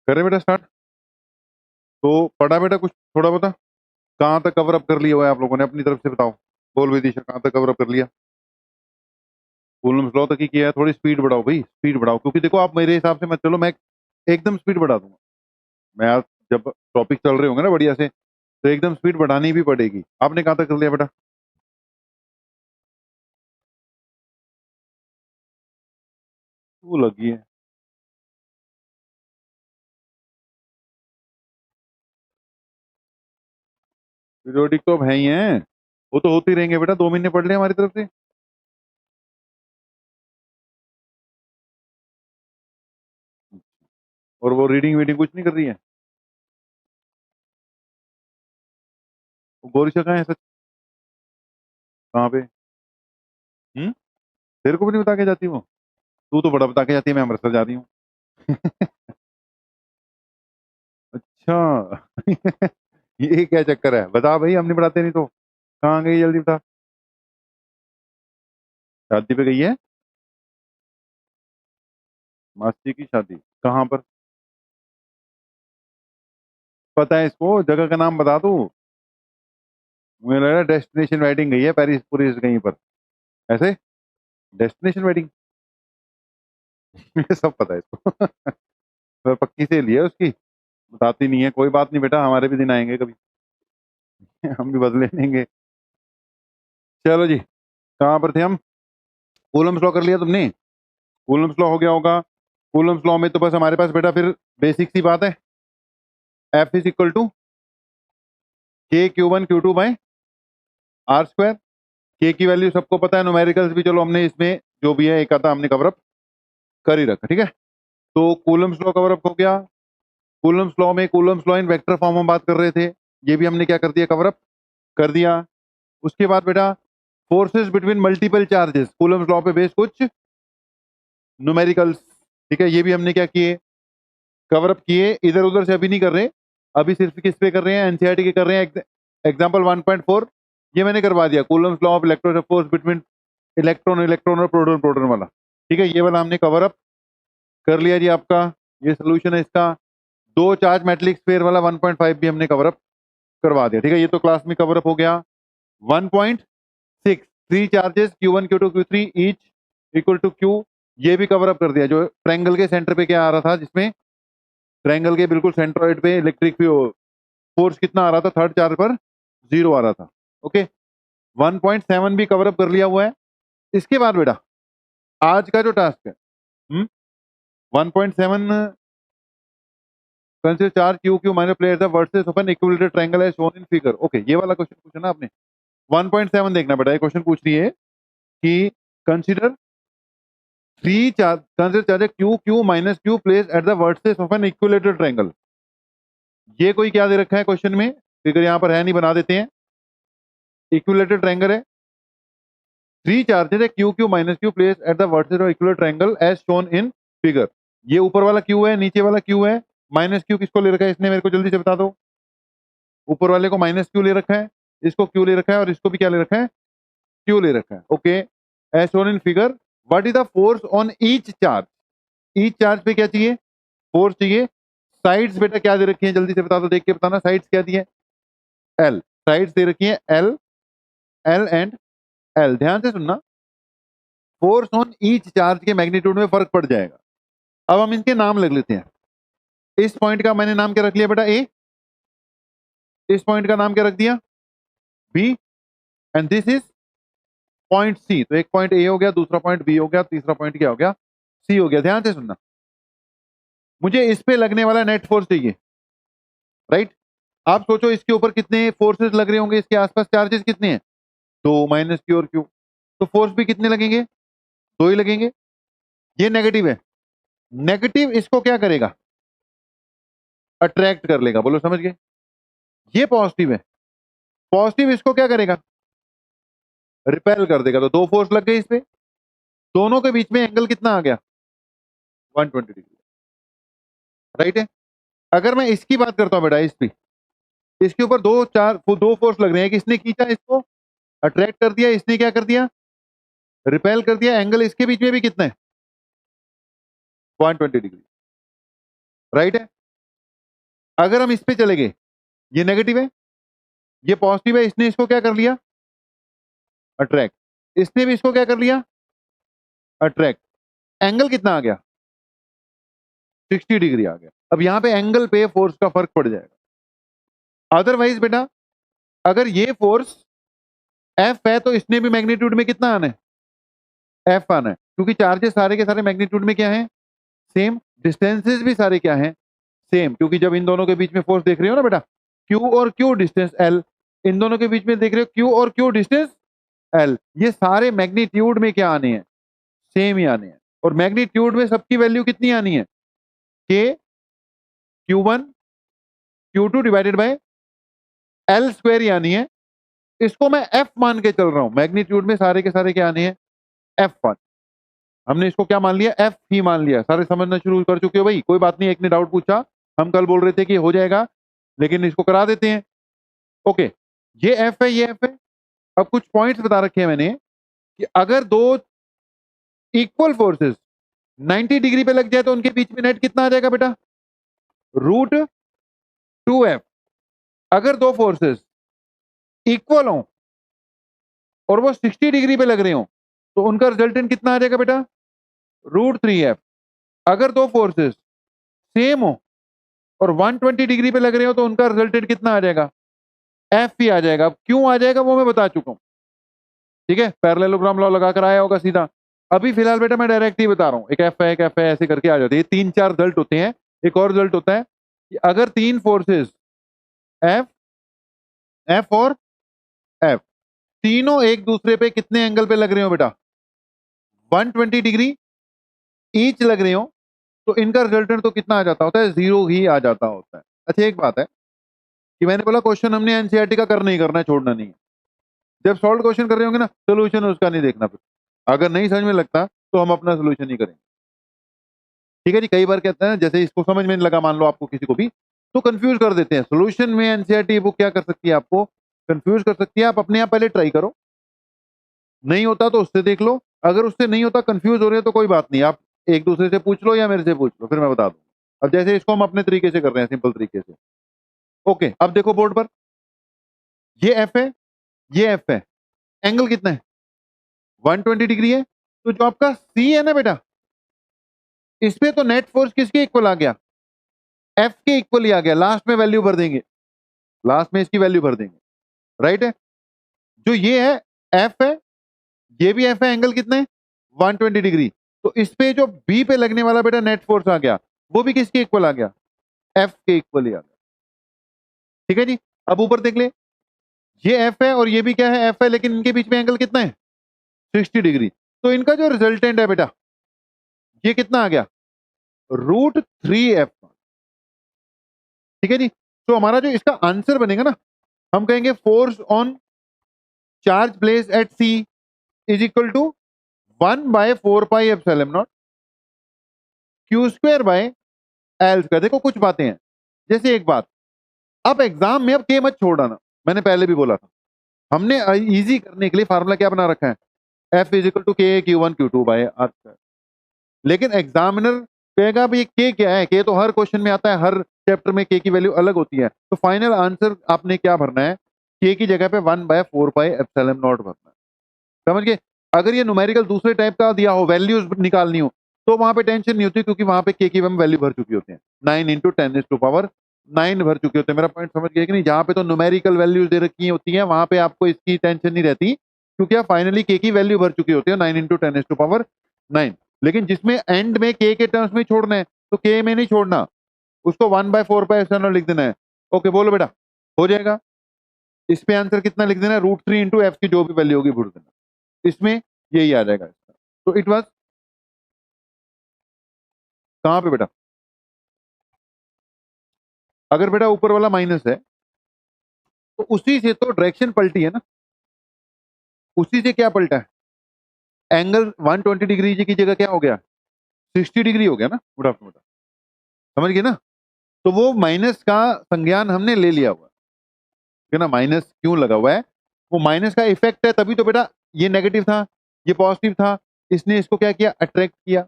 करें बेटा स्टार्ट। तो पढ़ा बेटा कुछ थोड़ा बता, कहाँ तक कवर अप कर लिया हुआ है आप लोगों ने अपनी तरफ से, बताओ। बोल विदिशा, कहाँ तक कवर अप कर लिया? कूलम्स लॉ तक ही किया है। थोड़ी स्पीड बढ़ाओ भाई, स्पीड बढ़ाओ, क्योंकि देखो आप मेरे हिसाब से मत चलो, मैं एकदम स्पीड बढ़ा दूंगा। मैं आज जब टॉपिक चल रहे होंगे ना बढ़िया से, तो एकदम स्पीड बढ़ानी भी पड़ेगी। आपने कहाँ तक कर लिया बेटा? वो लगी है। पीरियोडिक तो अब है ही है, वो तो होते ही रहेंगे बेटा, 2 महीने पढ़ लिया हमारी तरफ से। और वो रीडिंग वीडिंग कुछ नहीं कर रही है? वो गोरिशा कहाँ है सच? कहाँ पे? तेरे को भी नहीं बता के जाती वो? तू तो बड़ा बता के जाती है, मैं अमृतसर जा रही हूँ। अच्छा। ये क्या चक्कर है, बता भाई, हम नहीं पढ़ाते, नहीं तो कहाँ गई, जल्दी बता। शादी पे गई है? मासी की शादी कहाँ पर? पता है इसको, जगह का नाम बता तू। मुझे लग रहा है डेस्टिनेशन वेडिंग गई है, पेरिस पुरिस कहीं पर, ऐसे। Destination wedding. ये सब पता है इसको। पर पक्की से लिए उसकी, बताती नहीं है। कोई बात नहीं बेटा, हमारे भी दिन आएंगे कभी। हम भी बदले लेंगे। चलो जी, कहाँ पर थे हम? कूलम्स लॉ कर लिया तुमने? कूलम्स लॉ हो गया होगा। कूलम्स लॉ में तो बस हमारे पास बेटा फिर बेसिक सी बात है, एफ इज इक्वल टू के Q1 Q2 bye r square. के की वैल्यू सबको पता है, न्यूमेरिकल्स भी चलो हमने इसमें जो भी है एक आधा हमने कवर अप कर ही रखा, ठीक है। तो कूलम्स लॉ कवर अप हो गया। कूलम्स लॉ में Coulomb's law in vector form हम बात कर रहे थे, ये भी हमने क्या कर दिया, कवर अप कर दिया। उसके बाद बेटा forces between multiple charges, Coulomb's law पे बेस कुछ न्यूमेरिकल्स, ठीक है, ये भी हमने क्या किए, कवर अप किए। इधर उधर से अभी नहीं कर रहे, अभी सिर्फ किस पे कर रहे हैं, एनसीईआरटी के कर रहे हैं। एग्जांपल 1.4 ये मैंने करवा दिया, Coulomb's law of electro force between electron electron और प्रोटॉन प्रोटॉन वाला, ठीक है, ये वाला हमने कवर अप कर लिया जी आपका। ये सोल्यूशन है इसका। दो चार्ज मेटलिक स्फीयर वाला 1.5 भी हमने कवर अप करवा दिया, ठीक है, ये तो क्लास में कवर अप हो गया। 1.6 three charges Q1 Q2 Q3 each equal to Q, ये भी कवर अप कर दिया। जो ट्रायंगल के सेंटर पे क्या आ रहा था, जिसमें ट्रायंगल के बिल्कुल सेंट्रोइड पे इलेक्ट्रिक फोर्स कितना आ रहा था, थर्ड चार्ज पर 0 आ रहा था। ओके, 1.7 भी कवर अप कर लिया हुआ है। इसके बाद बेटा आज का जो टास्क है, 1.7 consider charge Q minus player the vertices of an equilateral triangle as shown in figure. Okay, ये वाला क्वेश्चन पूछा ना आपने, 1.7 देखना बेटा, ये क्वेश्चन पूछ रही है कि consider consider charge Q minus Q place at the vertices of an equilateral triangle. ये कोई क्या दे रखा है क्वेश्चन में, फिगर यहां पर है नहीं, बना देते हैं। इक्विलेटरल ट्रायंगल है, थ्री चार्जेस है Q minus Q place at the vertices of equilateral triangle as shown in figure. ये ऊपर वाला Q है, नीचे वाला Q है। माइनस Q किसको ले रखा है इसने, मेरे को जल्दी से बता दो। ऊपर वाले को माइनस Q ले रखा है, इसको Q ले रखा है, और इसको भी क्या ले रखा है, Q ले रखा है। Okay, as shown in figure, what is the force on each charge. Each charge पे क्या चाहिए, फोर्स चाहिए। साइड्स बेटा क्या दे रखी है, जल्दी से बता दो, देख के बताना। साइड्स क्या दी है, एल। साइड्स दे रखी है एल, एल एंड एल। ध्यान से सुनना, फोर्स ऑन ईच चार्ज के मैग्नीट्यूड में फर्क पड़ जाएगा। अब हम इनके नाम लिख लेते हैं। इस पॉइंट का मैंने नाम क्या रख लिया बेटा, ए। इस पॉइंट का नाम क्या रख दिया, B. And this is point C. तो एक पॉइंट ए हो गया, दूसरा पॉइंट बी हो गया, तीसरा पॉइंट क्या हो गया, सी हो गया। ध्यान से सुनना, मुझे इस पे लगने वाला नेट फोर्स चाहिए, राइट। आप सोचो इसके ऊपर कितने फोर्सेस लग रहे होंगे, इसके आसपास चार्जेस कितने हैं, दो, माइनस Q और Q। तो फोर्स भी कितने लगेंगे, दो ही लगेंगे। ये नेगेटिव है, नेगेटिव इसको क्या करेगा, अट्रैक्ट कर लेगा, बोलो समझ गए। ये पॉजिटिव है, पॉजिटिव इसको क्या करेगा, रिपेल कर देगा। तो दो फोर्स लग गए इस पे, दोनों के बीच में एंगल कितना आ गया, 120 डिग्री, राइट है। अगर मैं इसकी बात करता हूं बेटा, इस पे, इसके ऊपर दो फोर्स लग रहे हैं, कि इसने खींचा, इसको अट्रैक्ट कर दिया, इसने क्या कर दिया, रिपेल कर दिया। एंगल इसके बीच में भी कितना है, 120 डिग्री, राइट है। अगर हम इस पे चले गए, ये नेगेटिव है, ये पॉजिटिव है, इसने इसको क्या कर लिया, अट्रैक्ट, इसने भी इसको क्या कर लिया, अट्रैक्ट। एंगल कितना आ गया, 60 डिग्री आ गया। अब यहां पे एंगल पे फोर्स का फर्क पड़ जाएगा। अदरवाइज बेटा अगर ये फोर्स एफ है तो इसने भी मैग्नीट्यूड में कितना आना है, एफ आना है, क्योंकि चार्जेस सारे के सारे मैग्नीट्यूड में क्या है, सेम। डिस्टेंसेस भी सारे क्या हैं, सेम, क्योंकि जब इन दोनों के बीच में फोर्स देख रहे हो ना बेटा, क्यू और क्यू डिस्टेंस एल, इन दोनों के बीच में देख रहे हो क्यू और क्यू डिस्टेंस एल, ये सारे मैग्नीट्यूड में क्या आने हैं, सेम ही आने हैं। और मैग्नीट्यूड में सबकी वैल्यू कितनी आनी है, के Q1 Q2 divided by L square ही आनी है। इसको मैं एफ मान के चल रहा हूं, मैग्नीट्यूड में सारे के सारे क्या आने हैं, F1। हमने इसको क्या मान लिया, एफ ही मान लिया। सारे समझना शुरू कर चुके हो भाई, कोई बात नहीं, एक ने डाउट पूछा, हम कल बोल रहे थे कि हो जाएगा, लेकिन इसको करा देते हैं। ओके, ये एफ है, ये एफ है। अब कुछ पॉइंट्स बता रखे हैं मैंने कि अगर दो इक्वल फोर्सेस 90 डिग्री पे लग जाए तो उनके बीच में नेट कितना आ जाएगा बेटा, √2f। अगर दो फोर्सेस इक्वल हो और वो 60 डिग्री पे लग रहे हो तो उनका रिजल्टेंट कितना आ जाएगा बेटा, √3f। अगर दो फोर्सेस सेम हो और 120 डिग्री पे लग रहे हो तो उनका रिजल्टेंट कितना आ जाएगा, एफ ही आ जाएगा। अब क्यों आ जाएगा वो मैं बता चुका हूं, ठीक है, पैरेललोग्राम लॉ लगाकर आया होगा सीधा। अभी फिलहाल बेटा मैं डायरेक्ट ही बता रहा हूं, एक एफ है, एक एफ है, ऐसे करके आ जाते हैं। ये 3-4 रिजल्ट होते हैं। एक और रिजल्ट होता है कि अगर तीन फोर्सेस एफ, एफ और एफ तीनों एक दूसरे पे कितने एंगल पे लग रहे हो बेटा, 120 डिग्री ईच लग रहे हो, तो इनका रिजल्टेंट तो कितना आ जाता होता है, 0 ही आ जाता होता है। अच्छा एक बात है कि मैंने बोला क्वेश्चन हमने एनसीईआरटी का करना ही करना है, छोड़ना नहीं है। जब सॉल्व क्वेश्चन कर रहे होंगे ना, सोल्यूशन उसका नहीं देखना, फिर अगर नहीं समझ में लगता तो हम अपना सोल्यूशन ही करेंगे, ठीक है जी। कई बार कहते हैं जैसे इसको समझ में नहीं लगा, मान लो आपको किसी को भी, तो कंफ्यूज कर देते हैं। सोल्यूशन में एनसीईआरटी बुक क्या कर सकती है, आपको कंफ्यूज कर सकती है। आप अपने आप पहले ट्राई करो, नहीं होता तो उससे देख लो, अगर उससे नहीं होता, कंफ्यूज हो रहे हो तो कोई बात नहीं, आप एक दूसरे से पूछ लो या मेरे से पूछ लो, फिर मैं बता दूंगा। अब जैसे इसको हम अपने तरीके से कर रहे हैं, सिंपल तरीके से। ओके, अब देखो बोर्ड पर, ये एफ है, ये एफ है, एंगल कितना है, 120 डिग्री है। तो जो आपका सी है ना बेटा, इस पे तो नेट फोर्स किसके इक्वल आ गया, एफ के इक्वल ही आ गया। लास्ट में वैल्यू भर देंगे, लास्ट में इसकी वैल्यू भर देंगे, राइट है। जो ये है एफ है, ये भी एफ है, एंगल कितना है, 120 डिग्री। तो इस पे जो बी पे लगने वाला बेटा नेट फोर्स आ गया, वो भी किसके इक्वल आ गया, एफ के इक्वल ही आ गया, ठीक है जी। अब ऊपर देख ले, ये एफ है और ये भी क्या है, एफ है, लेकिन इनके बीच में एंगल कितना है, 60 डिग्री। तो इनका जो रिजल्टेंट है बेटा, ये कितना आ गया, √3f, ठीक है जी। तो हमारा जो इसका आंसर बनेगा ना, हम कहेंगे force on charge place at C is equal to 1/4πε0 Q²/L²। देखो कुछ बातें हैं, जैसे एक बात, अब एग्जाम में अब के मत छोड़ आना, मैंने पहले भी बोला था, हमने इजी करने के लिए फार्मूला क्या बना रखा है, F इज इक्वल टू के Q1 Q2/R²। लेकिन एग्जामिनर कहेगा भाई के क्या है, के तो हर क्वेश्चन में आता है, हर चैप्टर में के की वैल्यू अलग होती है। तो फाइनल आंसर आपने क्या भरना है, के की जगह पे 1/4πε0 भरना है, समझ गए। अगर ये न्यूमेरिकल दूसरे टाइप का दिया हो, वैल्यूज निकालनी हो, तो वहां पे टेंशन नहीं होती, क्योंकि वहां पे के की हम वैल्यू भर चुकी होते हैं, 9 × 10⁻9 भर चुके होते हैं। मेरा पॉइंट समझ गए कि नहीं, जहां पे तो न्यूमेरिकल वैल्यूज दे रखी होती हैं, वहां पे आपको इसकी टेंशन नहीं रहती, क्योंकि आप फाइनली के की वैल्यू भर चुके होते हैं 9 × 10⁻9। लेकिन जिसमें एंड में के टर्म्स में छोड़ना है, तो के में नहीं छोड़ना, उसको 1/4πε0 लिख देना है। ओके बोलो बेटा, हो जाएगा। इस पे आंसर कितना लिख देना है, √3 × f की जो भी वैल्यू होगी भर देना, इसमें यही आ जाएगा इसका। तो इट वाज कहां पे बेटा, अगर बेटा ऊपर वाला माइनस है तो उसी से तो डायरेक्शन पलटी है ना, उसी से क्या पलटा है, एंगल 120 डिग्री की जगह क्या हो गया, 60 डिग्री हो गया ना, मोटा मोटा, समझ गए ना। तो वो माइनस का संज्ञान हमने ले लिया हुआ है ना, माइनस क्यों लगा हुआ है, वो माइनस का इफेक्ट है, तभी तो बेटा ये नेगेटिव था, ये पॉजिटिव था, इसने इसको क्या किया, अट्रैक्ट किया,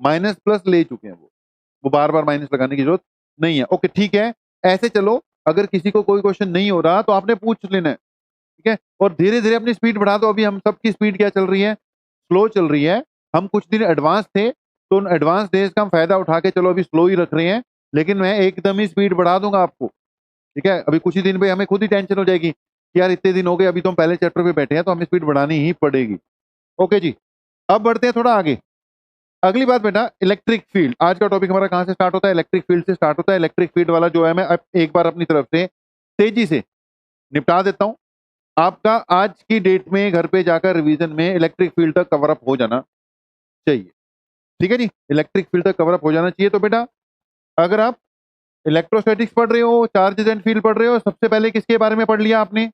माइनस प्लस ले चुके हैं, वो बार बार माइनस लगाने की जरूरत नहीं है। ओके ठीक है, ऐसे चलो, अगर किसी को कोई क्वेश्चन नहीं हो रहा तो आपने पूछ लेना है, ठीक है। और धीरे धीरे अपनी स्पीड बढ़ा दो। अभी हम सबकी स्पीड क्या चल रही है, स्लो चल रही है। हम कुछ दिन एडवांस थे तो उन एडवांस डेज का हम फायदा उठा के चलो अभी स्लो ही रख रहे हैं, लेकिन मैं एकदम ही स्पीड बढ़ा दूंगा आपको, ठीक है। अभी कुछ ही दिन पे हमें खुद ही टेंशन हो जाएगी कि यार इतने दिन हो गए, अभी तो हम पहले चैप्टर पे बैठे हैं तो हमें स्पीड बढ़ानी ही पड़ेगी। ओके जी, अब बढ़ते हैं थोड़ा आगे। अगली बात बेटा, इलेक्ट्रिक फील्ड। आज का टॉपिक हमारा कहां से स्टार्ट होता है, इलेक्ट्रिक फील्ड से स्टार्ट होता है। इलेक्ट्रिक फील्ड वाला जो है मैं एक बार अपनी तरफ से तेजी से निपटा देता हूं। आपका आज की डेट में घर पे जाकर रिवीजन में इलेक्ट्रिक फील्ड तक कवर अप हो जाना चाहिए, ठीक है जी। इलेक्ट्रिक फील्ड तक कवर अप हो जाना चाहिए। तो बेटा अगर आप इलेक्ट्रोस्टैटिक्स पढ़ रहे हो, चार्जेस एंड फील्ड पढ़ रहे हो, सबसे पहले किसके बारे में पढ़ लिया आपने,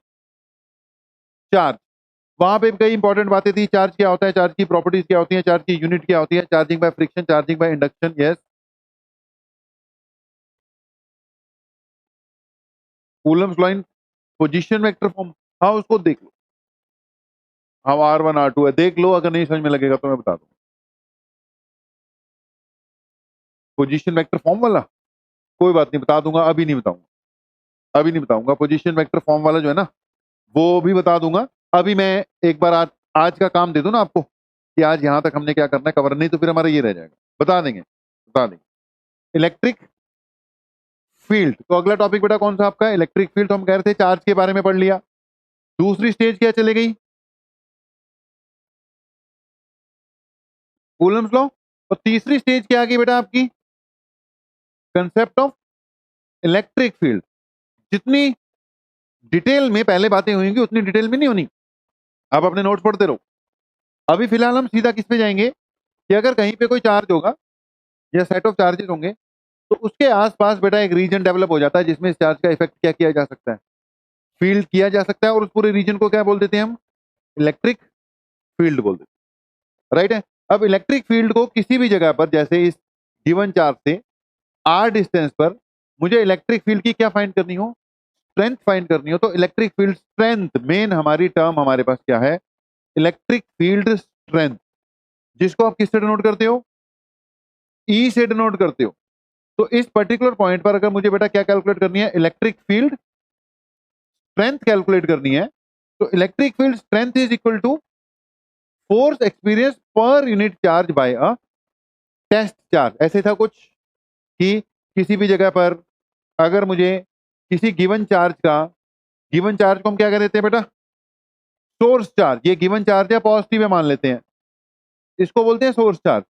चार्ज। वहां पे कई इंपॉर्टेंट बातें थी, चार्ज क्या होता है, चार्ज की प्रॉपर्टीज क्या होती है, चार्ज की यूनिट क्या होती है, charging by friction, charging by induction. Yes, Coulomb's law in position vector form, हाँ उसको देख लो। हाँ R1 R2 है, देख लो, अगर नहीं समझ में लगेगा तो मैं बता दूं। पोजीशन वेक्टर फॉर्म वाला कोई बात नहीं, बता दूंगा, अभी नहीं बताऊंगा, अभी नहीं बताऊंगा। पोजीशन वेक्टर फॉर्म वाला जो है ना वो भी बता दूंगा। अभी मैं एक बार आज का काम दे दूं ना आपको कि आज यहां तक हमने क्या करना है कवर, नहीं तो फिर हमारा ये रह जाएगा। बता देंगे, बता देंगे। इलेक्ट्रिक फील्ड, तो अगला टॉपिक बेटा कौन सा आपका, इलेक्ट्रिक फील्ड। तो हम कह रहे थे चार्ज के बारे में पढ़ लिया। दूसरी स्टेज क्या चले गई, कूलम्स लॉ। और तीसरी स्टेज क्या आ गई बेटा आपकी, कंसेप्ट ऑफ इलेक्ट्रिक फील्ड। जितनी डिटेल में पहले बातें होंगी उतनी डिटेल में नहीं होनी। आप अपने नोट्स पढ़ते रहो। अभी फिलहाल हम सीधा किस पे जाएंगे कि अगर कहीं पे कोई चार्ज होगा या सेट ऑफ चार्जेस होंगे तो उसके आसपास बेटा एक रीजन डेवलप हो जाता है जिसमें इस चार्ज का इफेक्ट क्या किया जा सकता है, फील्ड किया जा सकता है। और उस पूरे रीजन को क्या बोल देते हैं हम, इलेक्ट्रिक फील्ड बोल देते हैं, राइट है। अब इलेक्ट्रिक फील्ड को किसी भी जगह पर, जैसे इस गिवन चार्ज से r डिस्टेंस पर मुझे इलेक्ट्रिक फील्ड की क्या फाइंड करनी हो, स्ट्रेंथ फाइंड करनी हो, तो इलेक्ट्रिक फील्ड स्ट्रेंथ मेन हमारी टर्म हमारे पास क्या है, इलेक्ट्रिक फील्ड स्ट्रेंथ, जिसको आप किससे डिनोट करते हो, ई से डिनोट करते हो। तो इस पर्टिकुलर पॉइंट पर अगर मुझे बेटा क्या कैलकुलेट करनी है, इलेक्ट्रिक फील्ड स्ट्रेंथ कैलकुलेट करनी है, तो electric field strength is equal to force experience per unit charge by a test charge. ऐसे था कुछ कि किसी भी जगह पर अगर मुझे किसी गिवन चार्ज का, गिवन चार्ज को हम क्या कर देते हैं बेटा, सोर्स चार्ज, ये गिवन चार्ज है पॉजिटिव है मान लेते हैं, इसको बोलते हैं सोर्स चार्ज।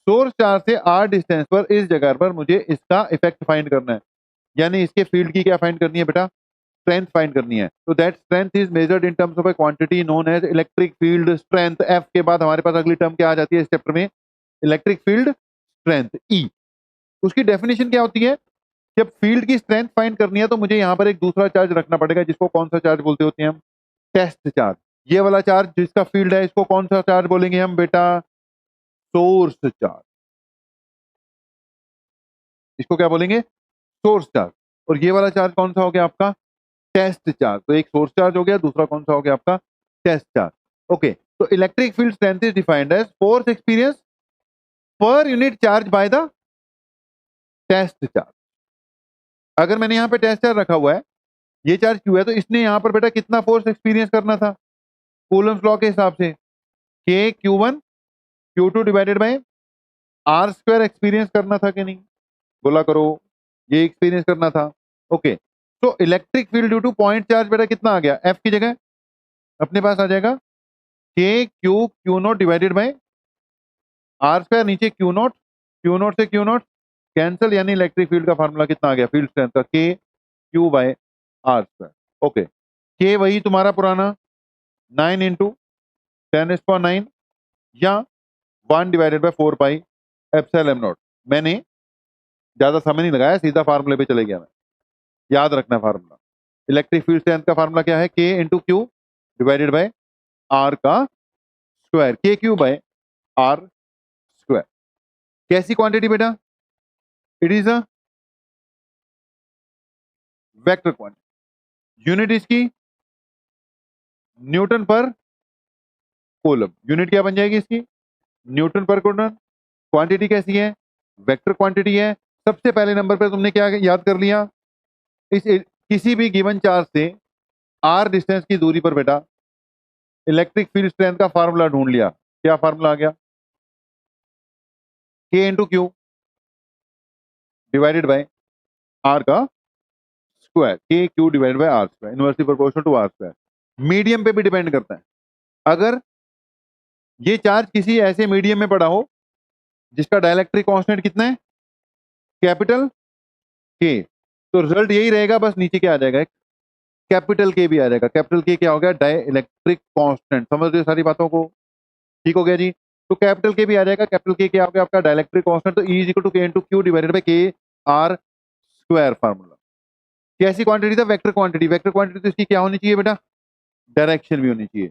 सोर्स चार्ज से r डिस्टेंस पर इस जगह पर मुझे इसका इफेक्ट फाइंड करना है, यानी इसके फील्ड की क्या फाइंड करनी है बेटा, स्ट्रेंथ फाइंड करनी है। तो that strength is measured in terms of a quantity known as electric field strength. F के बाद हमारे पास अगली टर्म क्या आ जाती है इस चैप्टर में, इलेक्ट्रिक फील्ड स्ट्रेंथ ई। उसकी डेफिनेशन क्या होती है, जब फील्ड की स्ट्रेंथ फाइंड करनी है तो मुझे यहाँ पर एक दूसरा चार्ज रखना पड़ेगा, जिसको कौन सा चार्ज बोलते होते हैं हम, टेस्ट चार्ज। ये वाला चार्ज जिसका फील्ड है इसको कौन सा चार्ज बोलेंगे हम बेटा, सोर्स चार्ज। इसको क्या बोलेंगे, सोर्स चार्ज। और ये वाला चार्ज कौन सा हो गया आपका, टेस्ट चार्ज। तो एक सोर्स चार्ज हो गया, दूसरा कौन सा हो गया आपका, टेस्ट चार्ज। ओके, तो electric field strength is defined as force experience per unit charge by the test charge. अगर मैंने यहाँ पे टेस्ट चार्ज रखा हुआ है, ये चार्ज क्यू है, तो इसने यहाँ पर बेटा कितना फोर्स एक्सपीरियंस करना था, कूलम्स लॉ के हिसाब से k Q1 Q2 divided by r square experience करना था कि नहीं, बोला करो, ये एक्सपीरियंस करना था। ओके, तो electric field due to point charge बेटा कितना आ गया, एफ की जगह अपने पास आ जाएगा k q naught divided by r square, नीचे क्यू नॉट से क्यू नॉट कैंसिल, यानी इलेक्ट्रिक फील्ड का फार्मूला कितना आ गया, फील्ड स्ट्रेंथ का k q by r square. Okay, k वही तुम्हारा पुराना 9 इंटू 10⁻⁹ या 1 divided by 4 pi epsilon naught. मैंने ज्यादा समय नहीं लगाया, सीधा फार्मूले पे चले गया मैं, याद रखना फार्मूला। इलेक्ट्रिक फील्ड स्ट्रेंथ का फार्मूला क्या है, k into q divided by r का square, k q by r square. कैसी क्वांटिटी बेटा, it is a vector quantity. Unit इसकी न्यूटन पर कूलम, यूनिट क्या बन जाएगी इसकी, न्यूटन पर कूलम। क्वांटिटी कैसी है, वेक्टर क्वांटिटी है। सबसे पहले नंबर पे तुमने क्या याद कर लिया, किसी भी गिवन चार्ज से r डिस्टेंस की दूरी पर बेटा इलेक्ट्रिक फील्ड स्ट्रेंथ का फार्मूला ढूंढ लिया। क्या फार्मूला आ गया? k into q divided by r का square, k q divided by r square, inversely proportional to r square. Medium पे भी डिपेंड करता है। अगर ये चार्ज किसी ऐसे मीडियम में पड़ा हो जिसका डाइलेक्ट्रिक कांस्टेंट कितना है? कैपिटल के, तो रिजल्ट यही रहेगा, बस नीचे क्या आ जाएगा? कैपिटल के भी आ जाएगा। कैपिटल के क्या हो गया? Dielectric constant. समझ रहे हो सारी बातों को? ठीक हो गया जी। तो कैपिटल के भी आ जाएगा। कैपिटल के क्या हो गया आपका? Dielectric constant. तो ई इज इक्वल टू के इंटू क्यू डिवाइडेड बाय के आर स्क्वायर फार्मूला। कैसी क्वांटिटी था? Vector quantity. वेक्टर क्वांटिटी तो इसकी क्या होनी चाहिए बेटा? डायरेक्शन भी होनी चाहिए।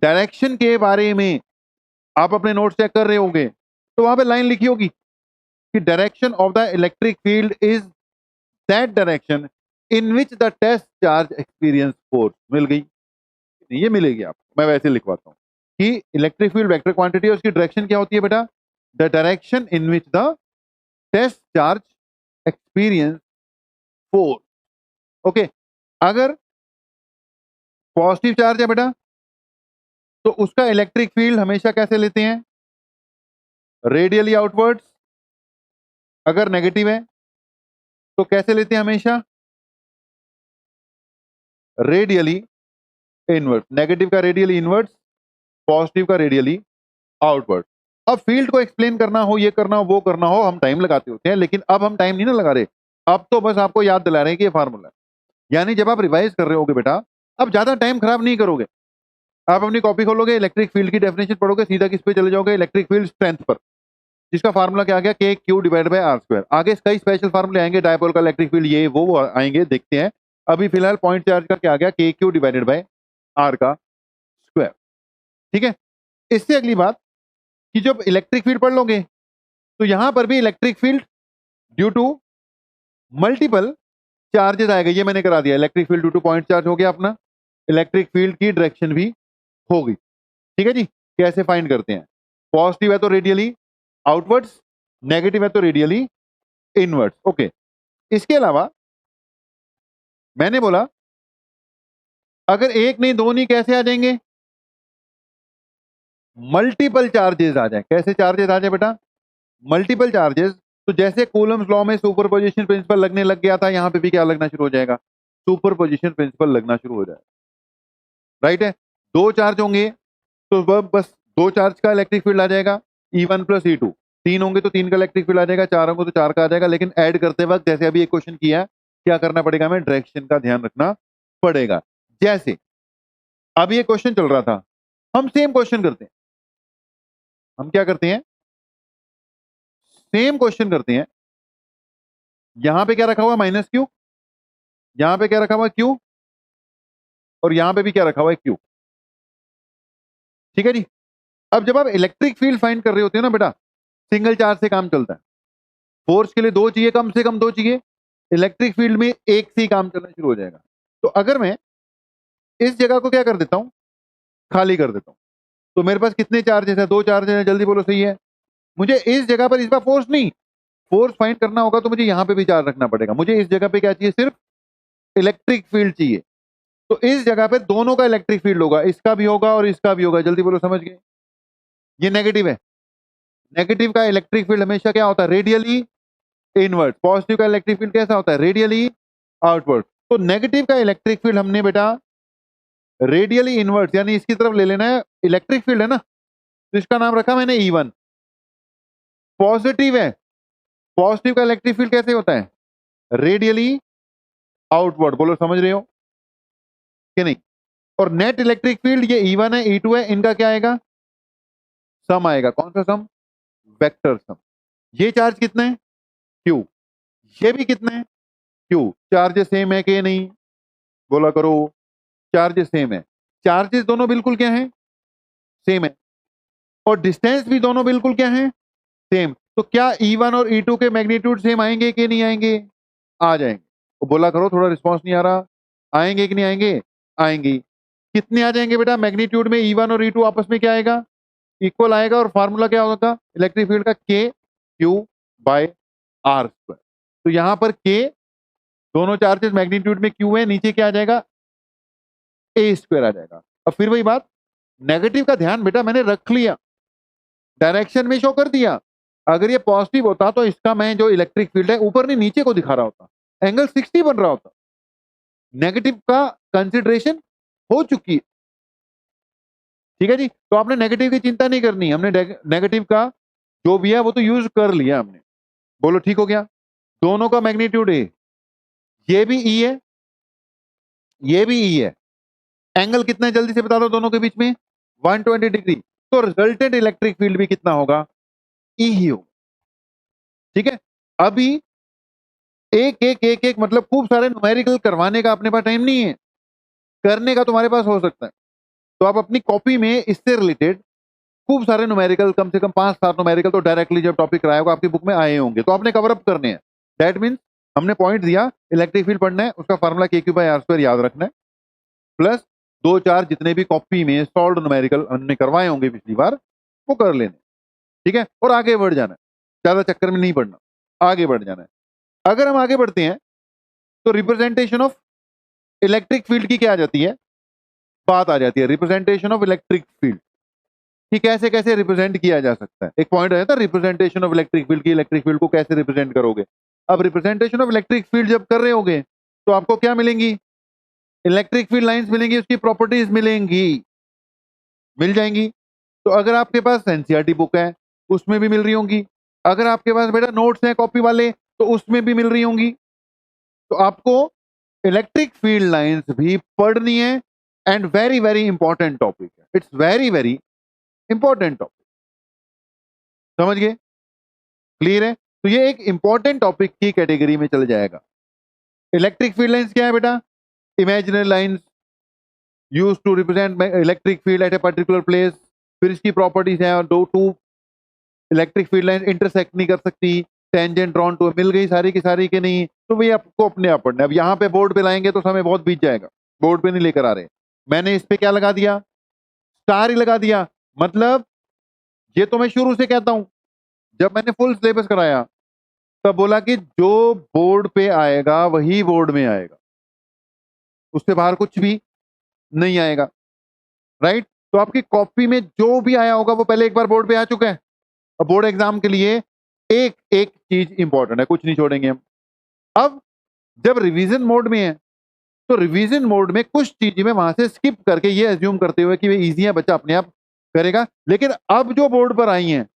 डायरेक्शन के बारे में आप अपने नोट चेक कर रहे होंगे तो वहां पे लाइन लिखी होगी कि direction of the electric field is that direction in which the test charge experience force. मिल गई? ये मिलेगी आपको, मैं वैसे लिखवाता हूं कि इलेक्ट्रिक फील्ड वेक्टर क्वांटिटी है, उसकी डायरेक्शन क्या होती है बेटा? The direction in which the test charge experience force. Okay, अगर पॉजिटिव चार्ज है बेटा तो उसका इलेक्ट्रिक फील्ड हमेशा कैसे लेते हैं? Radially outwards. अगर नेगेटिव है तो कैसे लेते हैं? हमेशा रेडियली इनवर्स। नेगेटिव का रेडियली इनवर्स, पॉजिटिव का रेडियली आउटवर्ड। अब फील्ड को एक्सप्लेन करना हो, ये करना हो, वो करना हो, हम टाइम लगाते होते हैं, लेकिन अब हम टाइम नहीं ना लगा रहे। अब तो बस आपको याद दिला रहे हैं कि ये फार्मूला है। यानी जब आप रिवाइज कर रहे होगे बेटा, अब ज्यादा टाइम खराब नहीं करोगे। आप अपनी कॉपी खोलोगे, इलेक्ट्रिक फील्ड की डेफिनेशन पढ़ोगे, सीधा किस पे चले जाओगे? इलेक्ट्रिक फील्ड स्ट्रेंथ पर, जिसका फार्मूला क्या आ गया? K q divide by r square. आगे कई स्पेशल फार्मूले आएंगे, डायपोल का इलेक्ट्रिक फील्ड, ये वो आएंगे, देखते हैं। अभी फिलहाल पॉइंट चार्ज का क्या आ गया? K Q divided by r का स्क्वायर। ठीक है। इससे अगली बात कि जब इलेक्ट्रिक फील्ड पढ़ लोगे तो यहां पर भी electric field due to multiple charges आएगा। ये मैंने करा दिया, electric field due to point charge हो गया अपना, इलेक्ट्रिक फील्ड की डायरेक्शन भी होगी। ठीक है जी। कैसे फाइंड करते हैं? पॉजिटिव है तो रेडियली आउटवर्ड्स, नेगेटिव है तो रेडियली इनवर्ड्स। ओके, इसके अलावा मैंने बोला अगर एक नहीं दो नहीं कैसे आ जाएंगे? मल्टीपल चार्जेस आ जाए। कैसे चार्जेस आ जाए बेटा? Multiple charges. तो जैसे कूलम्स लॉ में सुपरपोजिशन प्रिंसिपल लगने लग गया था, यहां पे भी क्या लगना शुरू हो जाएगा? सुपरपोजिशन प्रिंसिपल लगना शुरू हो जाएगा। राइट है। दो चार्ज होंगे तो बस दो चार्ज का इलेक्ट्रिक फील्ड आ जाएगा, E1 प्लस E2। तीन होंगे तो तीन का इलेक्ट्रिक फील्ड आ जाएगा, चार होंगे तो चार का आ जाएगा। लेकिन ऐड करते वक्त जैसे अभी एक क्वेश्चन किया, क्या करना पड़ेगा? हमें डायरेक्शन का ध्यान रखना पड़ेगा। जैसे अभी एक क्वेश्चन चल रहा था, हम सेम क्वेश्चन करते हैं। हम क्या करते हैं? सेम क्वेश्चन करते हैं। यहां पे क्या रखा हुआ? Minus Q. यहां पे क्या रखा हुआ? क्यू। और यहां पे भी क्या रखा हुआ है? क्यू। ठीक है जी। अब जब आप इलेक्ट्रिक फील्ड फाइंड कर रहे होते हो ना बेटा, सिंगल चार्ज से काम चलता है। फोर्स के लिए दो चाहिए, कम से कम दो चाहिए। इलेक्ट्रिक फील्ड में एक से ही काम चलना शुरू हो जाएगा। तो अगर मैं इस जगह को क्या कर देता हूं? खाली कर देता हूं, तो मेरे पास कितने चार्जेस है? दो चार्जेस है। जल्दी बोलो, सही है। मुझे इस जगह पर इस बार फोर्स नहीं, फोर्स फाइंड करना होगा तो मुझे यहां पे भी चार्ज रखना पड़ेगा। मुझे इस जगह पे क्या चाहिए? सिर्फ इलेक्ट्रिक फील्ड चाहिए। तो इस जगह पे दोनों का इलेक्ट्रिक फील्ड होगा, इसका भी होगा और इसका भी होगा। जल्दी बोलो, समझ गए? ये नेगेटिव है। नेगेटिव का इलेक्ट्रिक फील्ड हमेशा क्या होता है? Radially inward. पॉजिटिव का इलेक्ट्रिक फील्ड कैसा होता है? Radially outward. तो नेगेटिव का इलेक्ट्रिक फील्ड हमने बेटा रेडियली इनवर्ड, यानी इसकी तरफ ले लेना है। इलेक्ट्रिक फील्ड है ना, तो इसका नाम रखा मैंने E1। पॉजिटिव है, पॉजिटिव का इलेक्ट्रिक फील्ड कैसे होता है? Radially outward. बोलो, समझ रहे हो कि नहीं? और नेट इलेक्ट्रिक फील्ड ये E1 है, E2 है, इनका क्या आएगा? सम आएगा। कौन सा सम? Vector sum. ये चार्ज कितना है? क्यू। ये भी कितना है? क्यू। चार्जेस सेम है कि नहीं? बोला करो। चार्जेस सेम है। चार्जेस दोनों बिल्कुल क्या है? सेम है। और डिस्टेंस भी दोनों बिल्कुल क्या है? सेम। तो क्या E1 और E2 के मैग्नीट्यूड सेम आएंगे कि नहीं आएंगे? आ जाएंगे। तो बोला करो, थोड़ा रिस्पॉन्स नहीं आ रहा। आएंगे कि नहीं आएंगे? आएंगे। कितने आ जाएंगे बेटा? मैग्नीट्यूड में E1 और E2 आपस में क्या आएगा? इक्वल आएगा। और फार्मूला क्या होगा इलेक्ट्रिक फील्ड का? K q by r square. तो यहां पर के दोनों चार्जेस मैग्नीट्यूड में क्यू है, नीचे क्या आ जाएगा, ए स्क्वायर आ जाएगा। अब फिर वही बात, नेगेटिव का ध्यान बेटा मैंने रख लिया, डायरेक्शन में शो कर दिया। अगर ये पॉजिटिव होता तो इसका मैं जो इलेक्ट्रिक फील्ड है ऊपर नहीं नीचे को दिखा रहा होता, एंगल 60 बन रहा होता। नेगेटिव का कंसिडरेशन हो चुकी है, ठीक है जी। तो आपने नेगेटिव की चिंता नहीं करनी, हमने नेगेटिव का जो भी है वो तो यूज कर लिया हमने। बोलो ठीक हो गया। दोनों का मैग्नीट्यूड ए, ये भी ई है, ये भी ई है। एंगल कितना है जल्दी से बता दो दोनों के बीच में, 120 डिग्री। तो रिजल्टेंट इलेक्ट्रिक फील्ड भी कितना होगा, ई ही होगा। ठीक है, अभी एक एक एक एक मतलब खूब सारे न्यूमेरिकल करवाने का अपने पास टाइम नहीं है, करने का तुम्हारे पास हो सकता है। तो आप अपनी कॉपी में इससे रिलेटेड खूब सारे न्यूमेरिकल, कम से कम 5-7 न्यूमेरिकल तो डायरेक्टली जब टॉपिक कराया होगा आपकी बुक में आए होंगे, तो आपने कवर अप करने हैं। दैट मीन्स हमने पॉइंट दिया, इलेक्ट्रिक फील्ड पढ़ना है, उसका फार्मूला KQ/R² याद रखना है, प्लस 2-4 जितने भी कॉपी में सॉल्व न्यूमेरिकल हमने करवाए होंगे पिछली बार वो कर लेने। ठीक है, और आगे बढ़ जाना है, ज्यादा चक्कर में नहीं पड़ना, आगे बढ़ जाना है। अगर हम आगे बढ़ते हैं तो रिप्रेजेंटेशन ऑफ इलेक्ट्रिक फील्ड की क्या आ जाती है, बात आ जाती है, रिप्रेजेंटेशन ऑफ इलेक्ट्रिक फील्ड कि कैसे कैसे रिप्रेजेंट किया जा सकता है। एक पॉइंट है था रिप्रेजेंटेशन ऑफ इलेक्ट्रिक फील्ड की, इलेक्ट्रिक फील्ड को कैसे रिप्रेजेंट करोगे। अब रिप्रेजेंटेशन ऑफ इलेक्ट्रिक फील्ड जब कर रहे होगे तो आपको क्या मिलेंगी, इलेक्ट्रिक फील्ड लाइंस मिलेंगी, उसकी प्रॉपर्टीज मिलेंगी, मिल जाएंगी। तो अगर आपके पास एनसीईआरटी बुक है उसमें भी मिल रही होंगी, अगर आपके पास बेटा नोट्स हैं कॉपी वाले तो उसमें भी मिल रही होंगी। तो आपको इलेक्ट्रिक फील्ड लाइंस भी पढ़नी है, and very very important topic है, it's very very important topic. समझ गए, क्लियर है। तो ये एक इंपॉर्टेंट टॉपिक की कैटेगरी में चल जाएगा। इलेक्ट्रिक फील्ड लाइंस क्या है बेटा, imaginary lines use to represent electric field at a particular place. फिर इसकी प्रॉपर्टीज है, और दो two electric field line intersect नहीं कर सकती, टेंजेंट ड्रॉन टू मिल गई सारी की सारी के नहीं, तो भाई आपको अपने आप पढ़ना है। अब यहाँ पे बोर्ड पे लाएंगे तो समय बहुत बीत जाएगा, बोर्ड पे नहीं लेकर आ रहे। मैंने इस पे क्या लगा दिया, स्टार ही लगा दिया। मतलब ये तो मैं शुरू से कहता हूं, जब मैंने फुल सिलेबस कराया तब बोला कि जो बोर्ड पे आएगा वही बोर्ड में आएगा, उससे बाहर कुछ भी नहीं आएगा, राइट। तो आपकी कॉपी में जो भी आया होगा वो पहले एक बार बोर्ड पे आ चुका है। अब बोर्ड एग्जाम के लिए एक एक चीज इंपॉर्टेंट है, कुछ नहीं छोड़ेंगे हम। अब जब रिवीजन मोड में है तो रिवीजन मोड में कुछ चीजें मैं वहां से स्किप करके ये एज्यूम करते हुए कि वे इजी है, बच्चा अपने आप करेगा, लेकिन अब जो बोर्ड पर आई हैं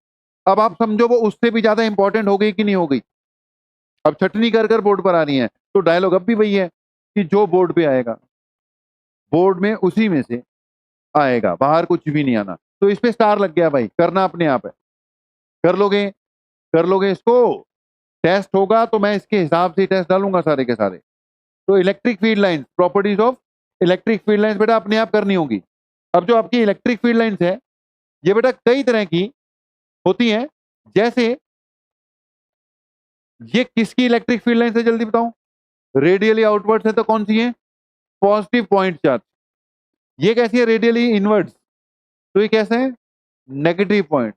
अब आप समझो वो उससे भी ज्यादा इंपॉर्टेंट हो गई कि नहीं हो गई। अब छटनी कर कर बोर्ड पर आ रही है, तो डायलॉग अब भी वही है कि जो बोर्ड पे आएगा बोर्ड में उसी में से आएगा, बाहर कुछ भी नहीं आना। तो इस पे स्टार लग गया भाई, करना अपने आप है, कर लोगे, कर लोगे इसको। टेस्ट होगा तो मैं इसके हिसाब से टेस्ट डालूंगा सारे के सारे। तो electric field lines, properties of electric field lines बेटा अपने आप करनी होगी। अब जो आपकी इलेक्ट्रिक फील्ड लाइंस है ये बेटा कई तरह की होती हैं, जैसे ये किसकी इलेक्ट्रिक फील्ड लाइंस है जल्दी बताओ, रेडियली आउटवर्ड है तो कौन सी है, पॉजिटिव पॉइंट चार्ज। ये कैसी है, रेडियली इनवर्ड्स, तो ये कैसे है, नेगेटिव पॉइंट।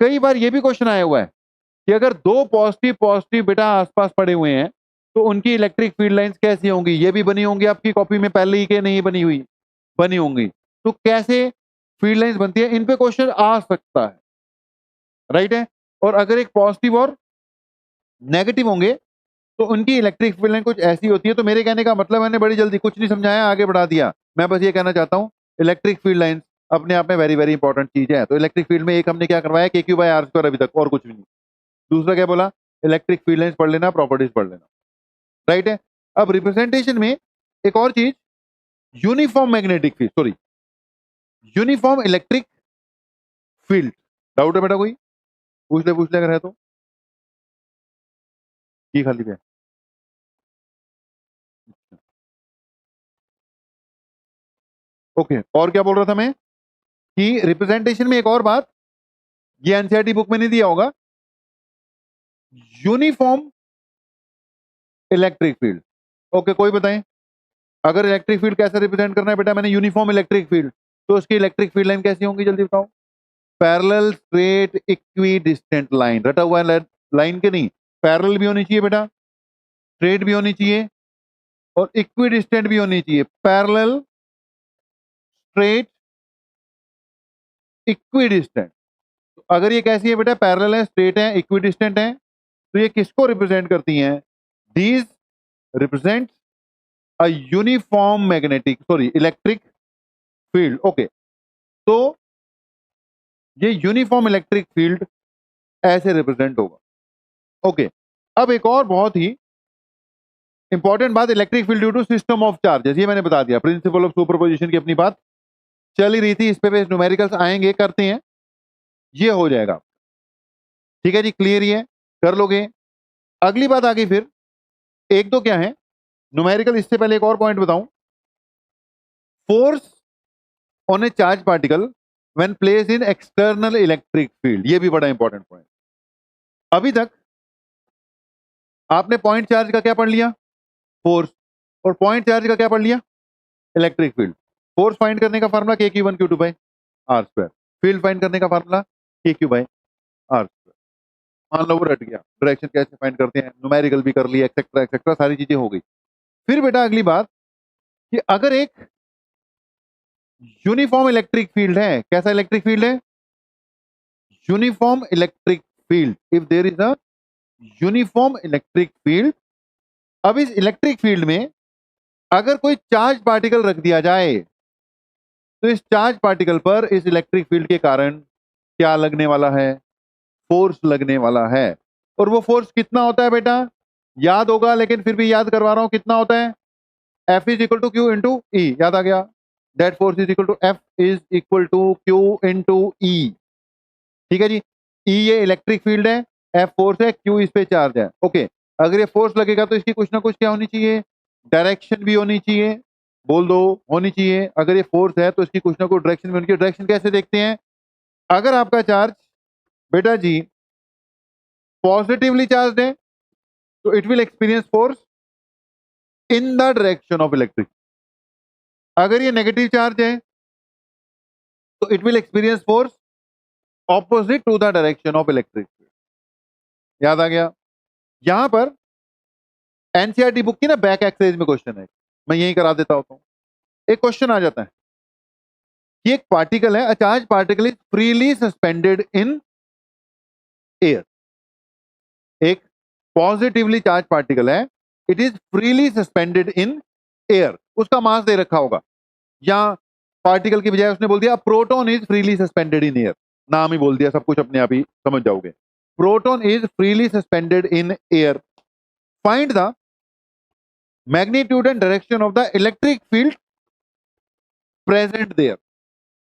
कई बार ये भी क्वेश्चन आया हुआ है कि अगर दो पॉजिटिव पॉजिटिव बेटा आसपास पड़े हुए हैं तो उनकी इलेक्ट्रिक फील्ड लाइंस कैसी होंगी, ये भी बनी होंगी आपकी कॉपी में पहले ही के नहीं बनी हुई, बनी होंगी। तो कैसे फील्ड लाइंस बनती है, इन पे क्वेश्चन आ सकता है, राइट है। और अगर एक पॉजिटिव और नेगेटिव होंगे तो उनकी इलेक्ट्रिक फील्ड लाइन कुछ ऐसी होती है। तो मेरे कहने का मतलब मैंने बड़ी जल्दी कुछ नहीं समझाया, आगे बढ़ा दिया। मैं बस ये कहना चाहता हूं इलेक्ट्रिक फील्ड लाइंस अपने आप में वेरी वेरी इंपॉर्टेंट चीज है। तो इलेक्ट्रिक फील्ड में एक हमने क्या करवाया, KQ/R² अभी तक, और कुछ भी नहीं। दूसरा क्या बोला, इलेक्ट्रिक फील्ड लाइंस पढ़ लेना, प्रॉपर्टीज पढ़ लेना, राइट है। अब रिप्रेजेंटेशन में एक और चीज, uniform magnetic field, sorry uniform electric field. Doubt है बेटा कोई, पूछ ले अगर है तो, की खाली पे। ओके, और क्या बोल रहा था मैं कि रिप्रेजेंटेशन में एक और बात, ये एनसीईआरटी बुक में नहीं दिया होगा, यूनिफॉर्म इलेक्ट्रिक फील्ड। ओके, कोई बताएं अगर इलेक्ट्रिक फील्ड कैसे रिप्रेजेंट करना है बेटा, मैंने यूनिफॉर्म इलेक्ट्रिक फील्ड, तो उसकी इलेक्ट्रिक फील्ड लाइन कैसी होंगी जल्दी बताओ, parallel straight equidistant line, रटा हुआ लाइन के नहीं, पैरेलल भी होनी चाहिए बेटा, स्ट्रेट भी होनी चाहिए और इक्विडिस्टेंट भी होनी चाहिए। Parallel, straight, equidistant. तो अगर ये कैसी है बेटा, पैरेलल है, स्ट्रेट है, इक्विडिस्टेंट है, तो ये किसको रिप्रेजेंट करती हैं? These represent a uniform magnetic electric field. Okay, तो ये यूनिफॉर्म इलेक्ट्रिक फील्ड ऐसे रिप्रेजेंट होगा। ओके, अब एक और बहुत ही इंपॉर्टेंट बात, electric field due to system of charges, ये मैंने बता दिया। प्रिंसिपल ऑफ सुपरपोजिशन की अपनी बात चल ही रही थी, इस पे न्यूमेरिकल्स आएंगे, करते हैं, ये हो जाएगा। ठीक है जी, क्लियर ही है, कर लोगे। अगली बात आ गई फिर, एक तो क्या है न्यूमेरिकल, इससे पहले एक और पॉइंट बताऊं। Force on A charge particle when place in external electric field, ये भी बड़ा इंपॉर्टेंट पॉइंट। अभी तक आपने पॉइंट चार्ज का क्या पढ़ लिया? फोर्स। और पॉइंट चार्ज का क्या पढ़ लिया? Electric field. फोर्स फाइंड करने का formula k q one q two by r square, field find करने का formula k Q by r square. मान लो वो रट गया, डायरेक्शन कैसे फाइंड करते हैं, न्यूमेरिकल भी कर लिया, एक्सेट्रा एक्सेट्रा, सारी चीजें हो गई। फिर बेटा अगली बात कि अगर एक यूनिफॉर्म इलेक्ट्रिक फील्ड है, कैसा इलेक्ट्रिक फील्ड है? Uniform electric field. If there is a uniform electric field, अब इस इलेक्ट्रिक फील्ड में अगर कोई चार्ज पार्टिकल रख दिया जाए, तो इस चार्ज पार्टिकल पर इस इलेक्ट्रिक फील्ड के कारण क्या लगने वाला है? फोर्स लगने वाला है। और वो फोर्स कितना होता है बेटा? याद होगा, लेकिन फिर भी याद करवा रहा हूं, कितना होता है? F is equal to Q into E, याद आ गया? That force is equal to F is equal to Q into E. ठीक है जी, ई ये इलेक्ट्रिक फील्ड है, F फोर्स है, Q इस पे चार्ज है। ओके, अगर ये फोर्स लगेगा तो इसकी कुछ ना कुछ क्या होनी चाहिए? डायरेक्शन भी होनी चाहिए, बोल दो, होनी चाहिए। अगर ये फोर्स है तो इसकी कुछ ना कुछ डायरेक्शन भी होनी चाहिए। डायरेक्शन कैसे देखते हैं? अगर आपका चार्ज बेटा जी पॉजिटिवली चार्ज है तो it will experience force in the direction of electric. अगर ये नेगेटिव चार्ज है तो it will experience force opposite to the direction of electric. याद आ गया? यहां पर एनसीईआरटी बुक की ना बैक एक्सरसाइज में क्वेश्चन है, मैं यही करा देता होता हूं। एक क्वेश्चन आ जाता है कि एक पार्टिकल है, a charge particle is freely suspended in air. एक पॉजिटिवली चार्ज पार्टिकल है, it is freely suspended in air. उसका मास दे रखा होगा, या पार्टिकल की बजाय उसने बोल दिया proton is freely suspended in air, नाम ही बोल दिया, सब कुछ अपने आप ही समझ जाओगे। Proton is freely suspended in air, find the magnitude and direction of the electric field present there.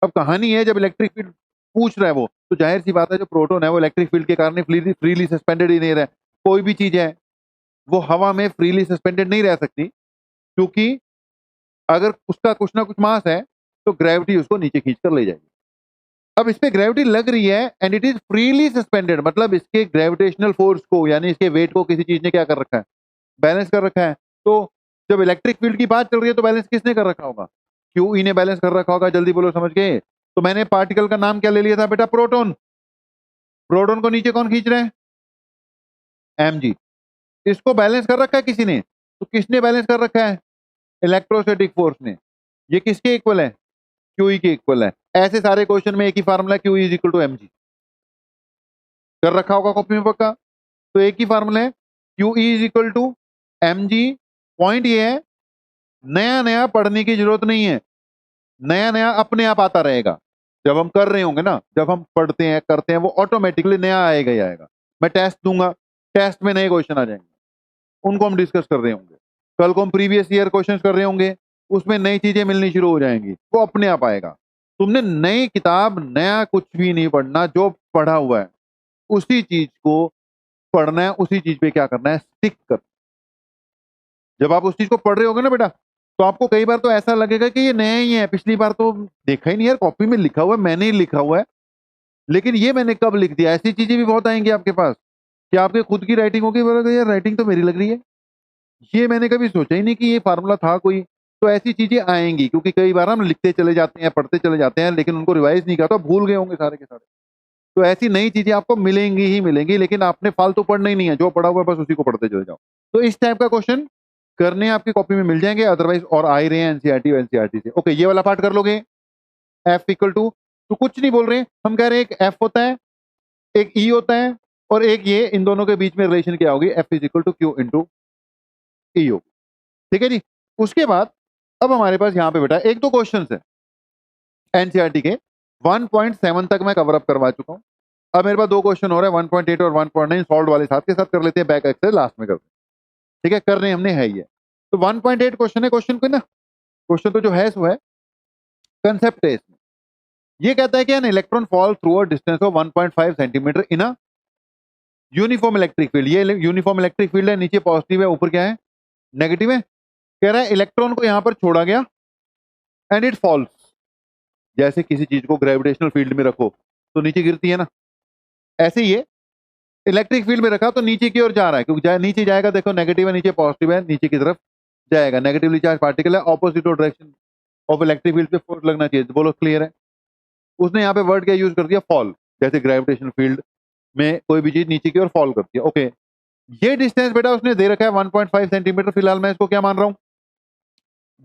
अब कहानी है, जब इलेक्ट्रिक फील्ड पूछ रहा है वो, तो जाहिर सी बात है जो प्रोटॉन है वो इलेक्ट्रिक फील्ड के कारण फ्रीली सस्पेंडेड इन एयर है। कोई भी चीज है वो हवा में फ्रीली सस्पेंडेड नहीं रह सकती, क्योंकि अगर उसका कुछ ना कुछ मास है तो ग्रेविटी उसको नीचे खींच कर ले जाएगी। अब इस पे ग्रेविटी लग रही है and it is freely suspended, मतलब इसके ग्रेविटेशनल फोर्स को, यानी इसके वेट को किसी चीज ने क्या कर रखा है? बैलेंस कर रखा है। तो जब इलेक्ट्रिक फील्ड की बात चल रही है तो बैलेंस किसने कर रखा होगा? क्यू ने बैलेंस कर रखा होगा। जल्दी बोलो, समझ गए? तो मैंने पार्टिकल का नाम क्या ले लिया था बेटा? प्रोटॉन। प्रोटॉन को नीचे कौन खींच रहे हैं? mg। इसको बैलेंस कर रखा है किसी ने, तो किसने बैलेंस कर रखा है? इलेक्ट्रोस्टैटिक फोर्स ने। ये किसके इक्वल है? क्यू के इक्वल है। ऐसे सारे क्वेश्चन में एक ही formula, Q is equal to mg, कर रखा होगा कॉपी में पक्का। तो एक ही फार्मूला है, Q is equal to mg। Point ये है, नया नया पढ़ने की जरूरत नहीं है, नया नया अपने आप आता रहेगा। जब हम कर रहे होंगे ना, जब हम पढ़ते हैं करते हैं, वो ऑटोमेटिकली नया आएगा ही आएगा। मैं टेस्ट दूंगा, टेस्ट में नए क्वेश्चन आ जाएंगे, उनको हम डिस्कस कर रहे होंगे। कल को हम प्रीवियस ईयर क्वेश्चन कर रहे होंगे, उसमें नई चीजें मिलनी शुरू हो जाएंगी, वो अपने आप आएगा। तुमने नई किताब, नया कुछ भी नहीं पढ़ना, जो पढ़ा हुआ है उसी चीज को पढ़ना है, उसी चीज पे क्या करना है? स्टिक कर। जब आप उस चीज को पढ़ रहे होगे ना बेटा, तो आपको कई बार तो ऐसा लगेगा कि ये नया ही है, पिछली बार तो देखा ही नहीं यार, कॉपी में लिखा हुआ है, मैंने ही लिखा हुआ है, लेकिन ये मैंने कब लिख दिया। ऐसी चीजें भी बहुत आएंगी आपके पास कि आपके खुद की राइटिंग होगी, बोलोगे यार राइटिंग तो मेरी लग रही है, ये मैंने कभी सोचा ही नहीं कि ये फार्मूला था कोई। तो ऐसी चीजें आएंगी, क्योंकि कई बार हम लिखते चले जाते हैं, पढ़ते चले जाते हैं, लेकिन उनको रिवाइज नहीं किया तो भूल गए होंगे सारे के सारे। तो ऐसी नई चीजें आपको मिलेंगी ही मिलेंगी, लेकिन आपने फालतू पढ़ना ही नहीं है, जो पढ़ा हुआ है बस उसी को पढ़ते चले जाओ। तो इस टाइप का क्वेश्चन करने आपकी कॉपी में मिल जाएंगे, अदरवाइज और आ ही रहे हैं एनसीईआरटी और एनसीईआरटी से। ओके, ये वाला पार्ट कर लोगे। एफ इक्वल टू, तो कुछ नहीं बोल रहे हैं हम, कह रहे हैं एक एफ होता है, एक ई होता है, और एक ये, इन दोनों के बीच में रिलेशन क्या होगी, F is equal to Q into E होगी। ठीक है जी। उसके बाद अब हमारे पास यहाँ पे बेटा एक दो क्वेश्चन है एनसीईआरटी के, 1.7 तक मैं कवर अप करवा चुका हूँ। अब मेरे पास दो क्वेश्चन हो रहे हैं, 1.8 और 1.9 सॉल्व वाले साथ के साथ कर लेते हैं, बैक एक्सरसाइज लास्ट में करते हैं। ठीक है, करने हमने है ही है। तो 1.8 क्वेश्चन है, क्वेश्चन को ना, क्वेश्चन तो जो है सो है, कंसेप्ट है इसमें। ये कहता है कि an electron fall through a distance of 1.5 centimetre in a uniform electric field. ये यूनिफॉर्म इलेक्ट्रिक फील्ड है, नीचे पॉजिटिव है, ऊपर क्या है, नेगेटिव है। कह रहा है इलेक्ट्रॉन को यहां पर छोड़ा गया एंड इट फॉल्स। जैसे किसी चीज को ग्रेविटेशनल फील्ड में रखो तो नीचे गिरती है ना, ऐसे ही ये इलेक्ट्रिक फील्ड में रखा तो नीचे की ओर जा रहा है, क्योंकि नीचे जाएगा, देखो नेगेटिव है, नीचे पॉजिटिव है, नीचे की तरफ जाएगा। नेगेटिवली चार्ज पार्टिकल है, opposite direction of electric field पे फोर्स लगना चाहिए। बोलो क्लियर है। उसने यहाँ पे वर्ड क्या यूज कर दिया, फॉल। जैसे ग्रेविटेशनल फील्ड में कोई भी चीज नीचे की ओर फॉल करती है। ओके, ये डिस्टेंस बेटा उसने दे रखा है 1.5 सेंटीमीटर, फिलहाल मैं इसको क्या मान रहा हूं,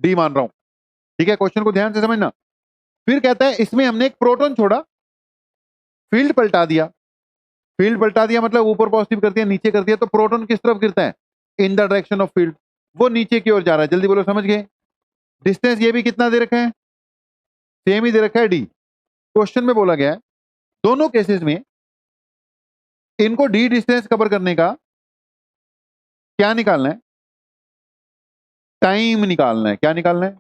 डी मान रहा हूं। ठीक है, क्वेश्चन को ध्यान से समझना। फिर कहता है इसमें हमने एक प्रोटॉन छोड़ा, फील्ड पलटा दिया। फील्ड पलटा दिया मतलब ऊपर पॉजिटिव कर दिया, नीचे कर दिया, तो प्रोटॉन किस तरफ गिरता है, इन द डायरेक्शन ऑफ फील्ड, वो नीचे की ओर जा रहा है। जल्दी बोलो, समझ गए। डिस्टेंस ये भी कितना दे रखा है, सेम ही दे रखा है, डी। क्वेश्चन में बोला गया है दोनों केसेस में इनको डी डिस्टेंस कवर करने का क्या निकालना है, टाइम निकालना है। क्या निकालना है,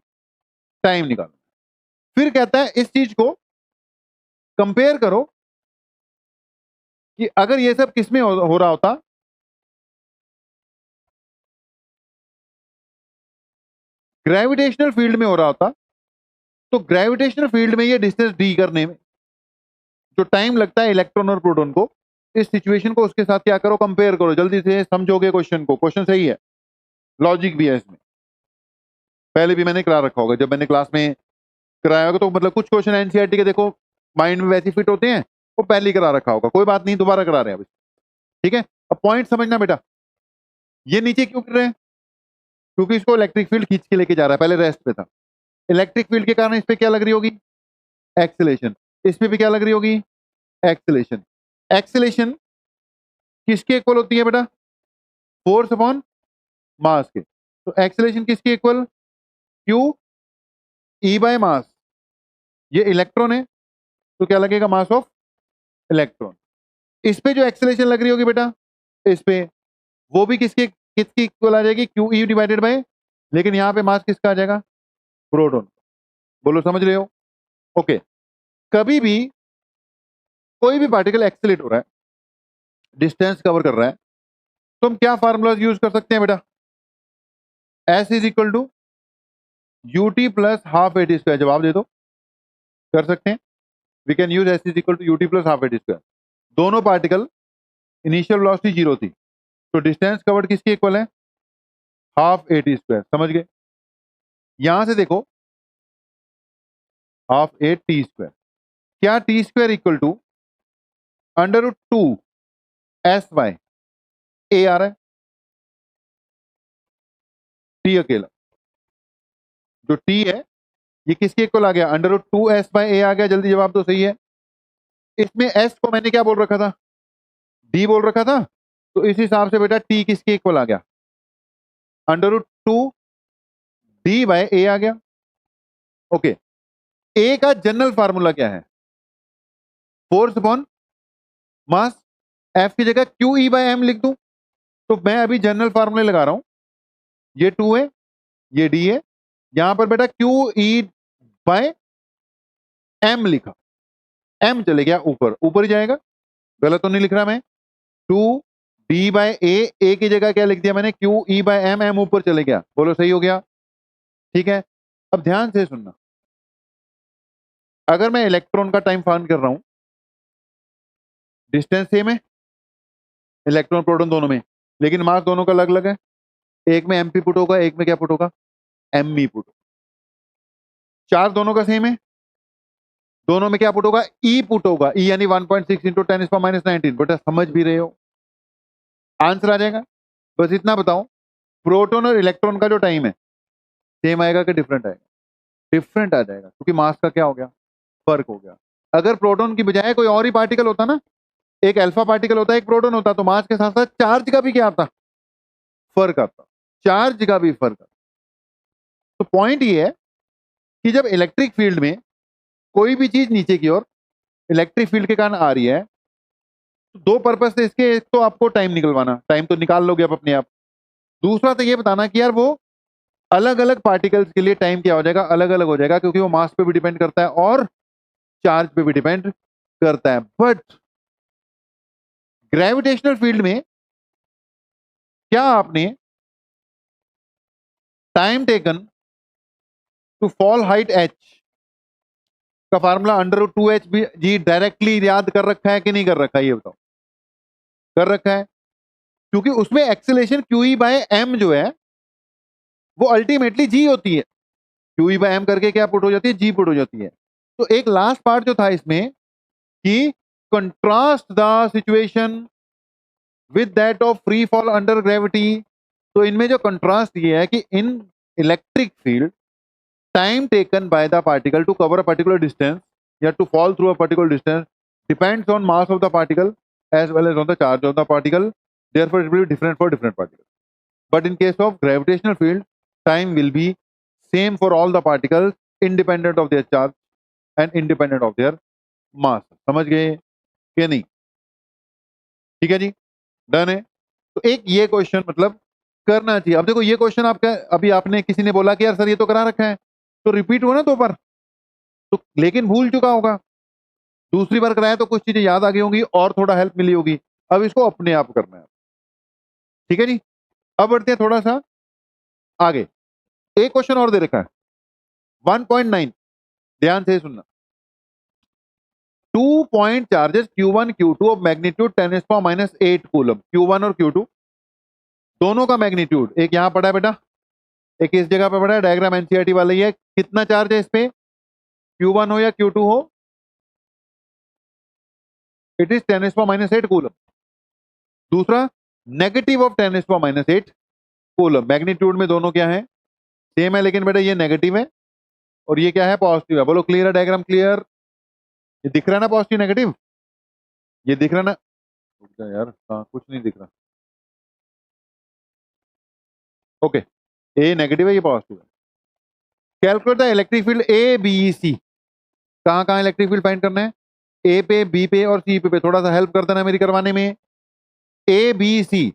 टाइम निकालना है। फिर कहता है इस चीज को कंपेयर करो कि अगर ये सब किसमें हो रहा होता, ग्रेविटेशनल फील्ड में हो रहा होता, तो ग्रेविटेशनल फील्ड में ये डिस्टेंस डी करने में जो टाइम लगता है इलेक्ट्रॉन और प्रोटॉन को, इस सिचुएशन को उसके साथ क्या करो, कंपेयर करो। जल्दी से समझोगे क्वेश्चन को, क्वेश्चन सही है, लॉजिक भी है इसमें, पहले भी मैंने करा रखा होगा, जब मैंने क्लास में कराया होगा तो मतलब कुछ क्वेश्चन एनसीईआरटी के देखो माइंड में वैसे फिट होते हैं, वो पहले ही करा रखा होगा, कोई बात नहीं, दोबारा करा रहे हैं अभी। ठीक है, अब पॉइंट समझना बेटा, ये नीचे क्यों गिर रहे हैं, क्योंकि इसको इलेक्ट्रिक फील्ड खींच के लेके जा रहा है, पहले रेस्ट पे था। इलेक्ट्रिक फील्ड के कारण इस पे क्या लग रही होगी, एक्सेलेरेशन। इस पे भी क्या लग रही होगी, एक्सेलेरेशन। एक्सेलेरेशन किसके इक्वल होती है बेटा, फोर्स अपॉन मास के। तो एक्सेलेरेशन किसके equal, Q e by mass. ये इलेक्ट्रॉन है तो क्या लगेगा, मास ऑफ इलेक्ट्रॉन। इस पे जो एक्सेलेरेशन लग रही होगी बेटा, इस पे, वो भी किसकी इक्वल आ जाएगी, क्यू ई डिवाइडेड बाय, लेकिन यहां पे मास किसका आ जाएगा, प्रोटॉन। बोलो समझ रहे हो। ओके, कभी भी कोई भी पार्टिकल एक्सेलेरेट हो रहा है, डिस्टेंस कवर कर रहा है, तो हम क्या फार्मूला यूज कर सकते हैं बेटा, s is equal to u t plus half a t square. जवाब दे दो, कर सकते हैं। We can use s is equal to u t plus half a t square. दोनों पार्टिकल इनिशियल वेलोसिटी जीरो थी, तो डिस्टेंस कवर्ड किसके इक्वल है, हाफ ए टी स्क्वायर। समझ गए। यहां से देखो, हाफ ए टी स्क्वायर, क्या t square equal to under root two S by A आ रहा है, टी अकेला, जो टी है ये किसके इक्वल आ गया, under root two S by A आ गया। जल्दी जवाब तो सही है। इसमें एस को मैंने क्या बोल रखा था, डी बोल रखा था, तो इस हिसाब से बेटा टी किसके इक्वल आ गया, under root two D by A आ गया। ओके, ए का जनरल फार्मूला क्या है, फोर्स अपॉन मास। एफ की जगह क्यू ई बाय एम लिख दूं, तो मैं अभी जनरल फार्मूले लगा रहा हूं, ये टू है, ये डी है, यहां पर बेटा क्यू ई बाय एम लिखा, एम चले गया ऊपर, ऊपर ही जाएगा, गलत तो नहीं लिख रहा मैं। टू डी बाय ए की जगह क्या लिख दिया मैंने, q e by m, m ऊपर चले गया। बोलो सही हो गया। ठीक है, अब ध्यान से सुनना, अगर मैं इलेक्ट्रॉन का टाइम फाइंड कर रहा हूं, डिस्टेंस सेम है इलेक्ट्रॉन प्रोटॉन दोनों में, लेकिन मास दोनों का अलग अलग है। एक में एमपी पुट होगा, एक में क्या पुट होगा, एमई पुट। चार्ज दोनों का सेम है, दोनों में क्या पुट होगा, ई पुट होगा, ई यानी 1.6 इंटू 10⁻⁻19। बेटा समझ भी रहे हो, आंसर आ जाएगा। बस इतना बताओ, प्रोटॉन और इलेक्ट्रॉन का जो टाइम है सेम आएगा कि डिफरेंट आएगा? डिफरेंट आ जाएगा, क्योंकि मास का क्या हो गया, फर्क हो गया। अगर प्रोटॉन की बजाय कोई और ही पार्टिकल होता ना, एक अल्फा पार्टिकल होता, एक प्रोटॉन होता, तो मास के साथ साथ चार्ज का भी क्या आता, फर्क आता, चार्ज का भी फर्क आता। तो पॉइंट ये है कि जब इलेक्ट्रिक फील्ड में कोई भी चीज नीचे की ओर इलेक्ट्रिक फील्ड के कारण आ रही है, तो दो पर्पस से इसके, एक तो आपको टाइम निकलवाना, टाइम तो निकाल लोगे आप अपने आप। दूसरा तो ये बताना कि यार वो अलग अलग पार्टिकल्स के लिए टाइम क्या हो जाएगा, अलग अलग हो जाएगा, क्योंकि वो मास पे भी डिपेंड करता है और चार्ज पे भी डिपेंड करता है। बट ग्रेविटेशनल फील्ड में क्या आपने time taken to fall height h का फार्मूला √2hg डायरेक्टली याद कर रखा है कि नहीं कर रखा है, ये बताओ। कर रखा है, क्योंकि उसमें एक्सेलेरेशन QE/m जो है वो अल्टीमेटली g होती है। QE/m करके क्या पुट हो जाती है, g पुट हो जाती है। तो एक लास्ट पार्ट जो था इसमें कि contrast the situation with that of free fall under gravity. तो इनमें जो कंट्रास्ट ये है कि in electric field time taken by the particle to cover a particular distance या to fall through a particular distance depends on mass of the particle as well as on the charge of the particle, therefore it will be different for different particles. But in case of gravitational field, time will be same for all the particles independent of their charge and independent of their mass. समझ गए कि नहीं? ठीक है जी, done है। तो एक ये क्वेश्चन मतलब करना चाहिए। अब देखो ये क्वेश्चन आपका, अभी आपने किसी ने बोला कि यार सर ये तो करा रखा है, तो रिपीट हुआ ना 2 बार, तो लेकिन भूल चुका होगा, दूसरी बार कराया तो कुछ चीजें याद आ गई होंगी और थोड़ा हेल्प मिली होगी। अब इसको अपने आप करना है, ठीक है जी। अब बढ़ते हैं थोड़ा सा आगे। एक क्वेश्चन और दे रखा है 1.9, ध्यान से सुनना। 2 point charges Q1 Q2 of magnitude 10⁻⁸ coulomb. Q1 और Q2 दोनों का मैग्नीट्यूड, एक यहां पड़ा है बेटा, एक इस जगह पे पड़ा है, डायग्राम एनसीईआरटी वाला ही है। कितना चार्ज है इस पे, Q1 हो या Q2 हो, इट इज 10⁻⁸ कूलम। दूसरा नेगेटिव ऑफ 10⁻⁸ कूलम। मैग्नीट्यूड में दोनों क्या है, सेम है, लेकिन बेटा ये नेगेटिव है और ये क्या है, पॉजिटिव है। बोलो क्लियर है, डायग्राम क्लियर? ये दिख रहा है ना पॉजिटिव नेगेटिव, ये दिख रहा है ना यार? हाँ कुछ नहीं दिख रहा। ओके, ए नेगेटिव है, ये पॉजिटिव है। Calculate the electric field A B C. कहां कहां इलेक्ट्रिक फील्ड फाइंड करना है, ए पे, बी पे और सी पे। थोड़ा सा हेल्प कर देना मेरी करवाने में। ए बी सी,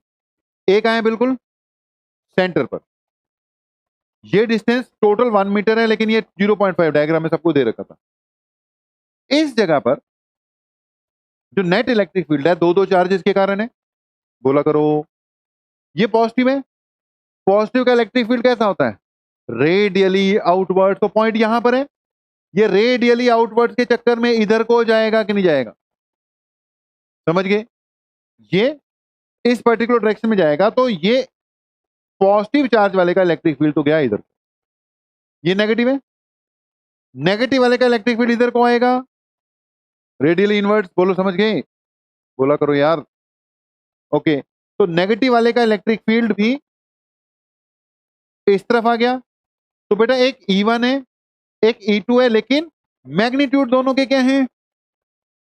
ए कहां है, बिल्कुल सेंटर पर। ये डिस्टेंस टोटल 1 मीटर है, लेकिन ये 0.5 डायग्राम में सबको दे रखा था। इस जगह पर जो नेट इलेक्ट्रिक फील्ड है, दो चार्जेस के कारण है। बोला करो, ये पॉजिटिव है। पॉजिटिव का इलेक्ट्रिक फील्ड कैसा होता है, रेडियली आउटवर्ड। तो पॉइंट यहां पर है, ये रेडियली आउटवर्ड के चक्कर में इधर को जाएगा कि नहीं जाएगा, समझ गए? ये इस पर्टिकुलर डायरेक्शन में जाएगा, तो ये पॉजिटिव चार्ज वाले का इलेक्ट्रिक फील्ड तो गया इधर। ये नेगेटिव है, नेगेटिव वाले का इलेक्ट्रिक फील्ड इधर को आएगा, रेडियली इनवर्स। बोलो समझ गए, बोला करो यार। ओके, तो नेगेटिव वाले का इलेक्ट्रिक फील्ड भी इस तरफ आ गया। तो बेटा एक E1 है, एक E2 है, लेकिन मैग्नीट्यूड दोनों के क्या हैं,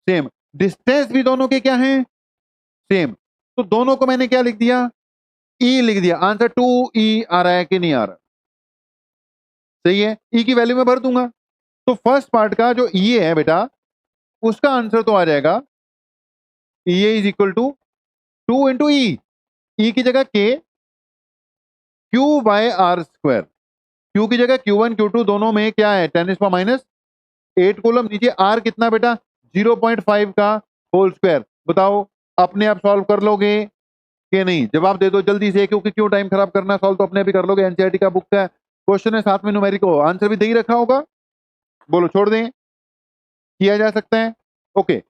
सेम। डिस्टेंस भी दोनों के क्या हैं, सेम। तो दोनों को मैंने क्या लिख दिया, E लिख दिया। आंसर 2E आ रहा है कि नहीं आ रहा? सही है, E की वैल्यू में भर दूंगा। तो फर्स्ट पार्ट का जो E है बेटा, उसका आंसर तो आ जाएगा EA is equal to 2 into E. E की जगह K, Q/r²। Q की जगह Q1 Q2 दोनों में क्या है, 10⁻⁸ कूलम। नीचे R कितना बेटा, 0.5 का होल स्क्वायर। बताओ अपने आप सॉल्व कर लोगे कि नहीं? जवाब दे दो जल्दी से, क्योंकि क्यों टाइम खराब करना, सॉल्व तो अपने भी कर लोगे। एनसीईआरटी का बुक का क्वेश्चन है, साथ में न्यूमेरिक हो, आंसर भी दे ही रखा होगा। बोलो छोड़ दें, किया जा सकता है। ओके,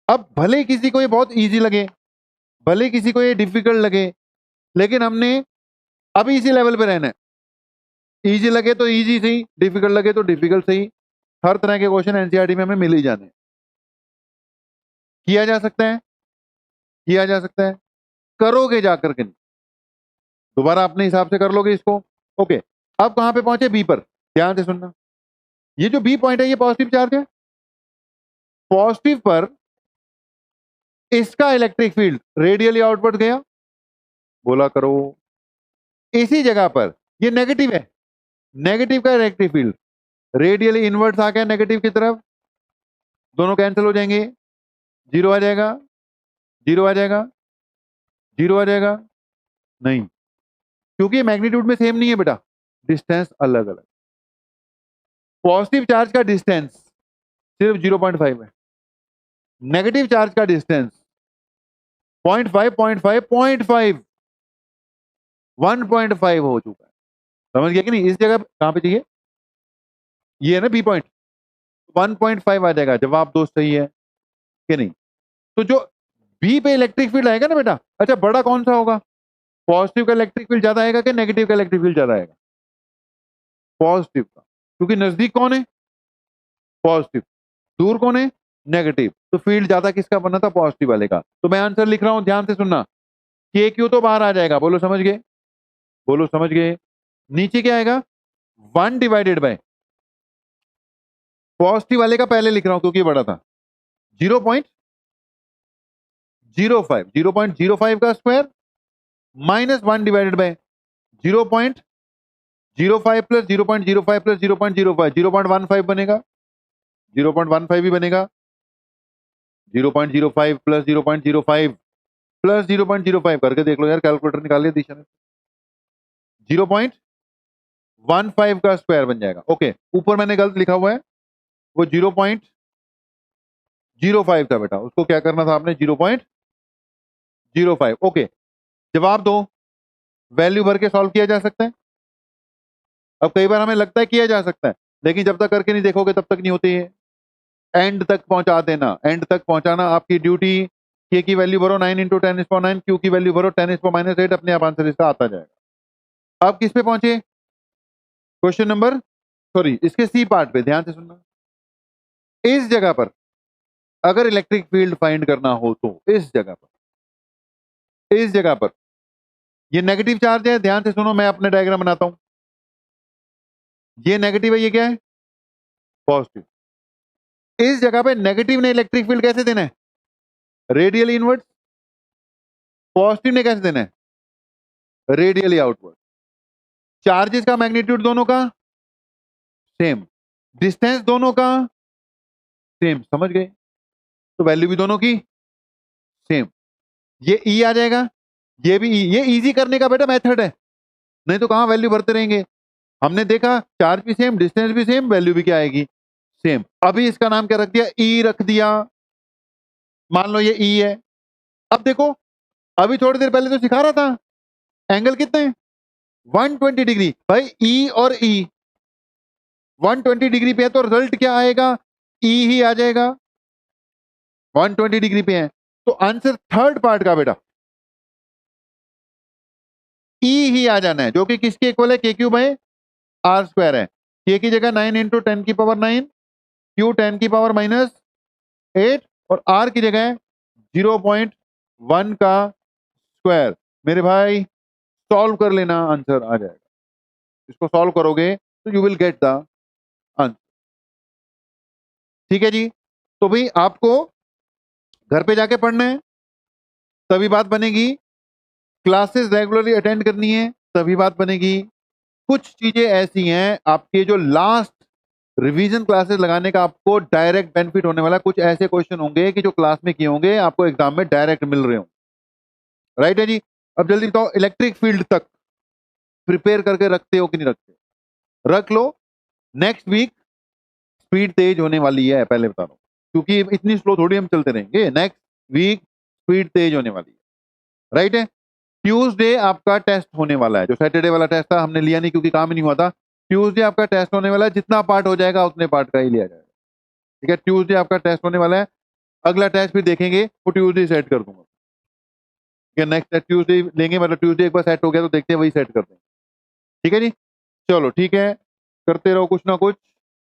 अब भले किसी को ये बहुत इजी लगे, भले किसी को ये डिफिकल्ट लगे, लेकिन हमने अभी इसी लेवल पे रहना है। इजी लगे तो इजी सही, डिफिकल्ट लगे तो डिफिकल्ट सही। हर तरह के क्वेश्चन एनसीईआरटी में हमें मिल ही जाने। किया जा सकता है, किया जा सकता है, करोगे जाकर के नहीं, दोबारा अपने हिसाब से कर लोगे इसको। ओके, अब कहां पे पहुंचे? बी पर। ध्यान से सुनना, ये जो बी पॉइंट है ये पॉजिटिव चार्ज है। पॉजिटिव पर इसका इलेक्ट्रिक फील्ड रेडियली आउटवर्ड गया, बोला करो। इसी जगह पर ये नेगेटिव है, नेगेटिव का इलेक्ट्रिक फील्ड रेडियली इनवर्ट्स आ गया नेगेटिव की तरफ, दोनों कैंसिल हो जाएंगे, जीरो आ जाएगा, जीरो आ जाएगा, जीरो आ जाएगा, नहीं, क्योंकि मैग्नीट्यूड में सेम नहीं है बेटा, डिस्टेंस अलग अलग। पॉजिटिव चार्ज का डिस्टेंस सिर्फ 0.5 है, नेगेटिव चार्ज का डिस्टेंस 0.5, 0.5, 0.5, 1.5 हो चुका है। समझ गया कि नहीं? इस जगह कहां पे चाहिए? ये है ना बी पॉइंट, 1.5 आ जाएगा। जवाब दोस्त सही है कि नहीं? तो जो बी पे इलेक्ट्रिक फील्ड आएगा ना बेटा, अच्छा बड़ा कौन सा होगा? पॉजिटिव का इलेक्ट्रिक फील्ड ज्यादा आएगा कि नेगेटिव का इलेक्ट्रिक फील्ड ज्यादा आएगा? पॉजिटिव का, क्योंकि नजदीक कौन है? पॉजिटिव, दूर कौन है? नेगेटिव, तो फील्ड ज्यादा किसका बना था? पॉजिटिव वाले का। तो मैं आंसर लिख रहा हूं, ध्यान से सुनना, के क्यू तो बाहर आ जाएगा, बोलो समझ गए, बोलो समझ गए। नीचे क्या आएगा? 1 डिवाइडेड बाय पॉजिटिव वाले का पहले लिख रहा हूं क्योंकि बड़ा था, 0.05, 0.05 का square minus 1 divided bye 0.05 plus 0.05 plus 0.05, 0.15 बनेगा, 0.15 भी बनेगा, 0.05 प्लस 0.05 प्लस 0.05 करके देख लो यार, कैलकुलेटर निकाल लिया दिशा में, 0.15 का स्क्वायर बन जाएगा। ओके, ऊपर मैंने गलत लिखा हुआ है, वो 0.05 था बेटा, उसको क्या करना था आपने? 0.05। ओके, जवाब दो, वैल्यू भर के सॉल्व किया जा सकता है। अब कई बार हमें लगता है किया जा सकता है, लेकिन जब तक करके नहीं देखोगे तब तक नहीं होती है। एंड तक पहुंचा देना, एंड तक पहुंचाना आपकी ड्यूटी। के की वैल्यू भरो 9 इंटू 10⁻9, क्यू की वैल्यू भरो 10⁻−8, अपने आप आंसर इसका आता जाएगा। अब किस पे पहुंचे? क्वेश्चन नंबर, सॉरी, इसके सी पार्ट पे ध्यान से सुनना। इस जगह पर अगर इलेक्ट्रिक फील्ड फाइंड करना हो तो इस जगह पर, इस जगह पर ये नेगेटिव चार्ज है, ध्यान से सुनो, मैं अपने डायग्राम बनाता हूं। ये नेगेटिव है, ये क्या है? पॉजिटिव। इस जगह पे नेगेटिव ने इलेक्ट्रिक फील्ड कैसे देना है? Radially invert. पॉजिटिव ने कैसे देना है? Radially outward. चार्जेस का मैग्नीट्यूड दोनों का सेम, डिस्टेंस दोनों का सेम, समझ गए? तो वैल्यू भी दोनों की सेम। ये ई आ जाएगा, ये भी ई। ये इजी करने का बेटा मेथड है, नहीं तो कहां वैल्यू भरते रहेंगे। हमने देखा चार्ज भी सेम, डिस्टेंस भी सेम, वैल्यू भी क्या आएगी? सेम। अभी इसका नाम क्या रख दिया? ई रख दिया, मान लो ये ई है। अब देखो, अभी थोड़ी देर पहले तो सिखा रहा था एंगल कितने हैं? 120 डिग्री। भाई ई और ई 120 डिग्री पे है, तो रिजल्ट क्या आएगा? ई ही आ जाएगा, 120 डिग्री पे है। तो आंसर थर्ड पार्ट का बेटा ई ही आ जाना है, जो कि किसके इक्वल है? के क्यू बाय आर स्क्वायर है। के की जगह 9 इंटू 10⁻9, क्यू 10⁻−8, और आर की जगह 0.1 का स्क्वायर। मेरे भाई सॉल्व कर लेना, आंसर आ जाएगा। इसको सॉल्व करोगे तो you will get the answer. ठीक है जी? तो भाई आपको घर पे जाके पढ़ना है, तभी बात बनेगी। क्लासेस रेगुलरली अटेंड करनी है, तभी बात बनेगी। कुछ चीजें ऐसी हैं, आपके जो लास्ट रिवीजन क्लासेस लगाने का आपको डायरेक्ट बेनिफिट होने वाला, कुछ ऐसे क्वेश्चन होंगे कि जो क्लास में किए होंगे आपको एग्जाम में डायरेक्ट मिल रहे होंगे। राइट है जी? अब जल्दी बताओ, इलेक्ट्रिक फील्ड तक प्रिपेयर करके रखते हो कि नहीं रखते? रख लो। नेक्स्ट वीक स्पीड तेज होने वाली है, पहले बता रहा हूं, क्योंकि इतनी स्लो थोड़ी हम चलते रहेंगे। नेक्स्ट वीक स्पीड तेज होने वाली है। राइट है? ट्यूसडे आपका टेस्ट होने वाला है, जो सैटरडे वाला टेस्ट था हमने लिया नहीं क्योंकि काम ही नहीं हुआ था। ट्यूसडे आपका टेस्ट होने वाला है, जितना पार्ट हो जाएगा उतने पार्ट का ही लिया जाएगा। ठीक है? ट्यूसडे आपका टेस्ट होने वाला है, अगला टेस्ट फिर देखेंगे, वो ट्यूसडे सेट कर दूंगा। ठीक है? नेक्स्ट ट्यूसडे लेंगे, मतलब ट्यूसडे एक बार सेट हो गया तो देखते हैं, वही सेट करते हैं। ठीक है जी? चलो ठीक है, करते रहो कुछ ना कुछ।